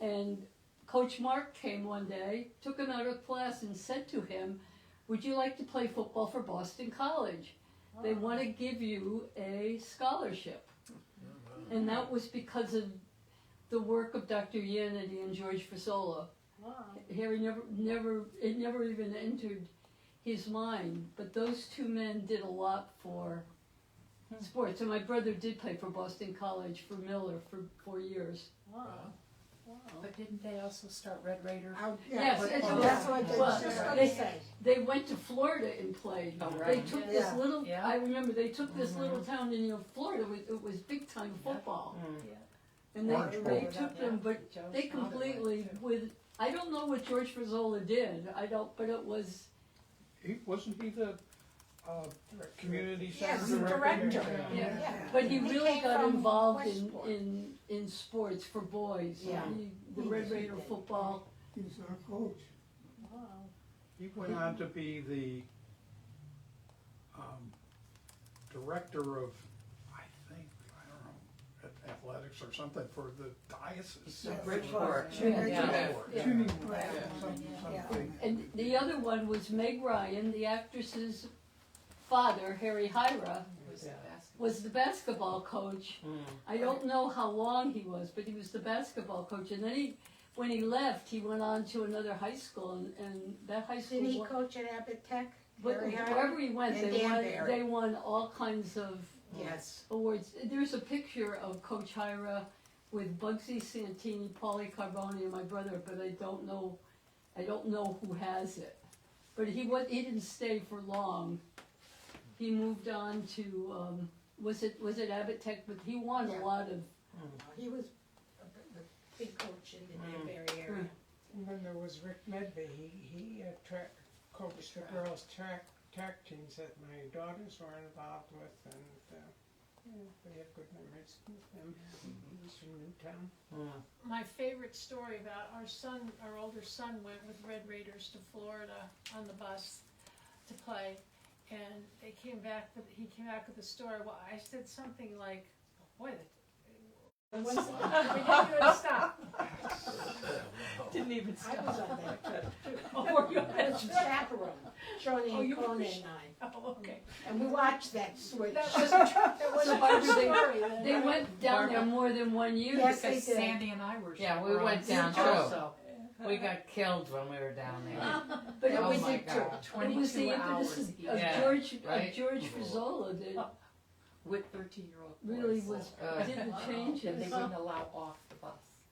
[SPEAKER 2] and Coach Mark came one day, took him out of class and said to him, "Would you like to play football for Boston College? They want to give you a scholarship." And that was because of the work of Dr. Yanity and George Fasola.
[SPEAKER 6] Wow.
[SPEAKER 2] Harry it never even entered his mind, but those two men did a lot for sports. And my brother did play for Boston College for Miller for 4 years.
[SPEAKER 12] Wow.
[SPEAKER 13] But didn't they also start Red Raiders?
[SPEAKER 2] Yes,
[SPEAKER 6] that's
[SPEAKER 2] it's-
[SPEAKER 6] what I did.
[SPEAKER 2] well,
[SPEAKER 6] Just gonna
[SPEAKER 2] they-
[SPEAKER 6] say.
[SPEAKER 2] They went to Florida and played.
[SPEAKER 13] Oh,
[SPEAKER 2] They
[SPEAKER 13] right.
[SPEAKER 2] took this
[SPEAKER 6] Yeah.
[SPEAKER 2] little,
[SPEAKER 13] Yeah.
[SPEAKER 2] I remember they took this little town in Florida, it was big time football. And
[SPEAKER 7] Orange
[SPEAKER 2] they
[SPEAKER 7] Bowl.
[SPEAKER 2] took them, but
[SPEAKER 13] Joe's
[SPEAKER 2] they
[SPEAKER 13] father went
[SPEAKER 2] completely,
[SPEAKER 13] too.
[SPEAKER 2] with, I don't know what George Frizzola did, but it was,
[SPEAKER 7] Wasn't he the community
[SPEAKER 6] Yes,
[SPEAKER 7] center
[SPEAKER 6] director.
[SPEAKER 7] director?
[SPEAKER 2] yeah. But he
[SPEAKER 6] He
[SPEAKER 2] really
[SPEAKER 6] came
[SPEAKER 2] got
[SPEAKER 6] from
[SPEAKER 2] involved
[SPEAKER 6] Westport.
[SPEAKER 2] in sports for boys.
[SPEAKER 6] Yeah.
[SPEAKER 2] The
[SPEAKER 6] He
[SPEAKER 2] Red
[SPEAKER 6] did.
[SPEAKER 2] Raider football.
[SPEAKER 4] He was our coach.
[SPEAKER 12] Wow.
[SPEAKER 7] He went on to be the director of, I don't know, athletics or something for the diocese.
[SPEAKER 8] Bridgeport.
[SPEAKER 4] Yeah. Jimmy was.
[SPEAKER 6] Yeah.
[SPEAKER 2] And the other one was Meg Ryan, the actress's father, Harry Hyra, was the basketball coach. I don't know how long he was, but he was the basketball coach. And then when he left, he went on to another high school, and that high school.
[SPEAKER 6] Did he coach at Abbott Tech?
[SPEAKER 2] But
[SPEAKER 6] Harry Hyra?
[SPEAKER 2] wherever he went,
[SPEAKER 6] And Danbury.
[SPEAKER 2] they won all kinds of
[SPEAKER 6] Yes.
[SPEAKER 2] awards. There's a picture of Coach Hyra with Bugsy Santini, Paulie Carboni, and my brother, but I don't know who has it. But he didn't stay for long. He moved on to was it Abbott Tech? But he won a lot of.
[SPEAKER 6] He was a big coach in the Danbury area.
[SPEAKER 3] And then there was Rick Medvey, he coached the girls' track teams that my daughters were involved with, and we have good memories with him. He was from Newtown.
[SPEAKER 12] My favorite story about our older son went with Red Raiders to Florida on the bus to play, and he came back with the story. Well, I said something like, "Boy, we didn't even stop."
[SPEAKER 5] Didn't even
[SPEAKER 6] I
[SPEAKER 5] stop.
[SPEAKER 6] was on that trip too.
[SPEAKER 2] Oh, were you?
[SPEAKER 6] I was chaperone, Shirley
[SPEAKER 12] Oh,
[SPEAKER 6] and
[SPEAKER 12] you were
[SPEAKER 6] Conan
[SPEAKER 12] sh-
[SPEAKER 6] and I.
[SPEAKER 12] Oh, okay.
[SPEAKER 6] And we watched that switch.
[SPEAKER 12] That was a
[SPEAKER 2] Barbara,
[SPEAKER 12] true story. then.
[SPEAKER 2] They went down there more than 1 year.
[SPEAKER 6] Yes,
[SPEAKER 13] Because
[SPEAKER 6] they did.
[SPEAKER 13] Sandy and I were
[SPEAKER 8] Yeah, we
[SPEAKER 13] chaperones
[SPEAKER 8] went down too.
[SPEAKER 13] also.
[SPEAKER 8] We got killed when we were down there.
[SPEAKER 2] But
[SPEAKER 8] Oh
[SPEAKER 2] it was
[SPEAKER 8] my
[SPEAKER 2] the,
[SPEAKER 8] God.
[SPEAKER 2] it was the
[SPEAKER 13] 22
[SPEAKER 2] impetus
[SPEAKER 13] hours
[SPEAKER 2] of
[SPEAKER 13] each.
[SPEAKER 8] Yeah,
[SPEAKER 2] George
[SPEAKER 8] right.
[SPEAKER 2] George Frizzola that
[SPEAKER 13] With 13-year-old boys.
[SPEAKER 2] really was did the
[SPEAKER 13] And they
[SPEAKER 2] changes.
[SPEAKER 13] wouldn't allow off the bus.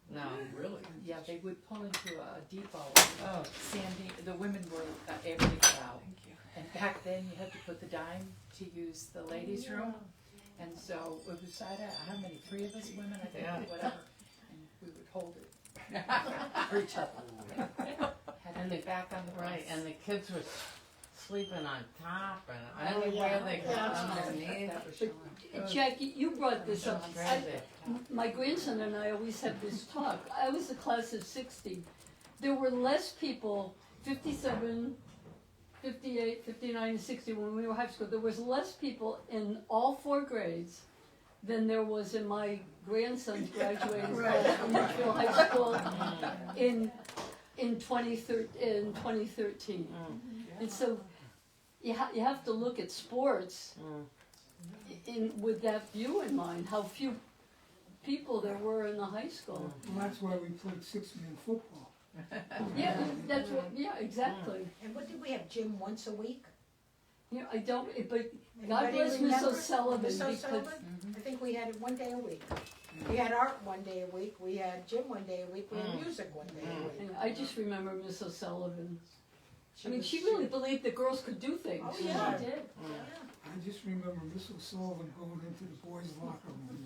[SPEAKER 8] No.
[SPEAKER 11] Really?
[SPEAKER 13] Yeah, they would pull into a depot.
[SPEAKER 8] Oh.
[SPEAKER 13] Sandy, the women were every crowd. And back then, you had to put the dime to use the ladies' room. And so it was, how many, 3 of us women, I think,
[SPEAKER 8] Yeah.
[SPEAKER 13] whatever. And we would hold it for each other. Had to get back on the bus.
[SPEAKER 8] Right, and the kids were sleeping on top and anywhere they got underneath.
[SPEAKER 13] That was Sean.
[SPEAKER 2] Jackie, you brought this up.
[SPEAKER 8] Tragic.
[SPEAKER 2] My grandson and I always have this talk. I was the class of 60. There were less people, 57, 58, 59, and 60 when we were high school. There was less people in all 4 grades than there was in my grandson's graduating class from Ridgefield High School in 2013. And so you have to look at sports with that view in mind, how few people there were in the high school.
[SPEAKER 4] Well, that's why we played 6-man football.
[SPEAKER 2] Yeah, that's what, yeah, exactly.
[SPEAKER 6] And what did we have, gym once a week?
[SPEAKER 2] You know, I don't, but God
[SPEAKER 6] Anybody
[SPEAKER 2] bless Miss
[SPEAKER 6] remember?
[SPEAKER 2] O'Sullivan
[SPEAKER 6] Miss
[SPEAKER 2] because
[SPEAKER 6] O'Sullivan? I think we had it 1 day a week. We had art 1 day a week, we had gym 1 day a week, we had music 1 day a week.
[SPEAKER 2] I just remember Miss O'Sullivan. I mean, she really believed that girls could do things.
[SPEAKER 6] Oh, yeah.
[SPEAKER 12] She did.
[SPEAKER 4] I just remember Miss O'Sullivan going into the boys' locker room.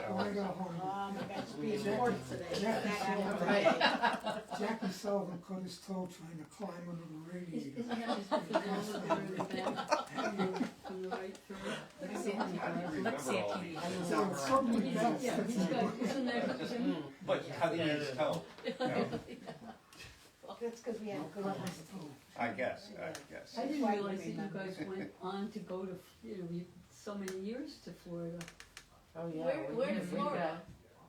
[SPEAKER 4] Oh, I got home.
[SPEAKER 6] My God's being sports today.
[SPEAKER 4] Jackie
[SPEAKER 6] That happened
[SPEAKER 4] Sullivan,
[SPEAKER 6] today.
[SPEAKER 4] Jackie Sullivan cut his toe trying to climb under the radiator.
[SPEAKER 2] Isn't that just because all of them are in the back? From the right through?
[SPEAKER 13] Let Santini have his
[SPEAKER 4] So
[SPEAKER 13] arm
[SPEAKER 4] it's
[SPEAKER 13] around.
[SPEAKER 4] something
[SPEAKER 2] Yeah,
[SPEAKER 4] else.
[SPEAKER 2] he's got, isn't that Jim?
[SPEAKER 9] But cutting his toe,
[SPEAKER 6] That's because we had good ones.
[SPEAKER 9] I guess.
[SPEAKER 2] I didn't realize that you guys went on to go to, so many years to Florida.
[SPEAKER 8] Oh yeah,
[SPEAKER 2] Where-
[SPEAKER 8] we
[SPEAKER 2] where in
[SPEAKER 8] did.
[SPEAKER 2] Florida?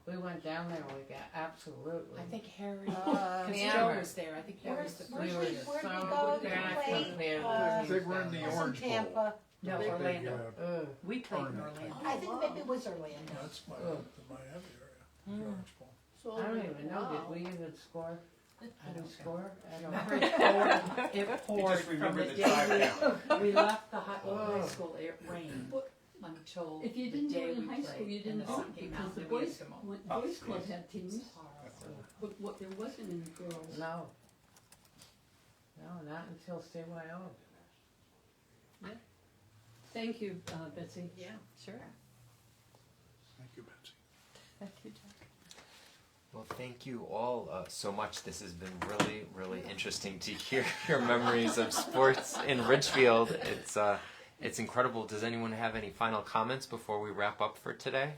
[SPEAKER 8] We went down there. We got absolutely.
[SPEAKER 13] I think Harry,
[SPEAKER 8] Yeah.
[SPEAKER 13] because Joe was there, I think Harry was the
[SPEAKER 6] Where'd
[SPEAKER 13] first.
[SPEAKER 6] we
[SPEAKER 8] were
[SPEAKER 6] go
[SPEAKER 8] so
[SPEAKER 6] to
[SPEAKER 8] back
[SPEAKER 6] play?
[SPEAKER 8] compared to
[SPEAKER 6] Uh,
[SPEAKER 8] the
[SPEAKER 7] They were in the
[SPEAKER 8] teams down
[SPEAKER 6] Some
[SPEAKER 7] Orange Bowl.
[SPEAKER 6] Tampa.
[SPEAKER 13] No,
[SPEAKER 7] Big,
[SPEAKER 13] Orlando.
[SPEAKER 8] there.
[SPEAKER 13] We played in
[SPEAKER 7] tournament.
[SPEAKER 13] Orlando.
[SPEAKER 6] I think maybe it was Orlando.
[SPEAKER 11] That's the Miami area, the Orange Bowl.
[SPEAKER 8] I don't even know. Did we even score?
[SPEAKER 13] I don't score. I don't know. It poured from
[SPEAKER 9] remember
[SPEAKER 13] the
[SPEAKER 9] the
[SPEAKER 13] day
[SPEAKER 9] drive
[SPEAKER 13] we left the high school. It rained until
[SPEAKER 2] If you
[SPEAKER 13] the
[SPEAKER 2] didn't do
[SPEAKER 13] day
[SPEAKER 2] it in
[SPEAKER 13] we
[SPEAKER 2] high school,
[SPEAKER 13] played,
[SPEAKER 2] you
[SPEAKER 13] and
[SPEAKER 2] didn't
[SPEAKER 13] the
[SPEAKER 2] go
[SPEAKER 13] sun came
[SPEAKER 2] because
[SPEAKER 13] out
[SPEAKER 2] the
[SPEAKER 13] and we had
[SPEAKER 2] boys,
[SPEAKER 13] to come home.
[SPEAKER 2] boys club had teams, but what, there wasn't any girls.
[SPEAKER 8] No. No, not until CYO.
[SPEAKER 2] Thank you, Betsy.
[SPEAKER 6] Yeah.
[SPEAKER 13] Sure.
[SPEAKER 7] Thank you, Betsy.
[SPEAKER 13] Thank you, Jack.
[SPEAKER 1] Well, thank you all so much. This has been really, really interesting to hear your memories of sports in Ridgefield. It's incredible. Does anyone have any final comments before we wrap up for today?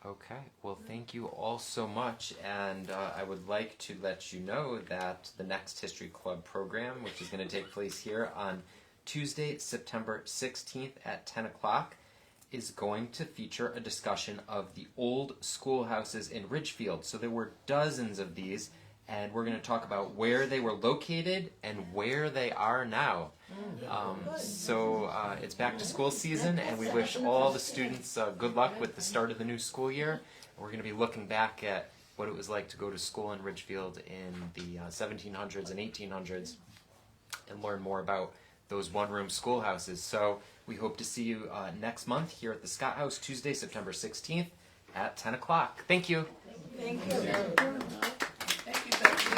[SPEAKER 1] Okay. Well, thank you all so much, and I would like to let you know that the next History Club program, which is going to take place here on Tuesday, September 16th at 10 o'clock, is going to feature a discussion of the old schoolhouses in Ridgefield. So there were dozens of these, and we're going to talk about where they were located and where they are now. So it's back to school season, and we wish all the students good luck with the start of the new school year. We're going to be looking back at what it was like to go to school in Ridgefield in the 1700s and 1800s and learn more about those one-room schoolhouses. So we hope to see you next month here at the Scott House, Tuesday, September 16th at 10 o'clock. Thank you.
[SPEAKER 10] Thank you.
[SPEAKER 14] Thank you, Betsy.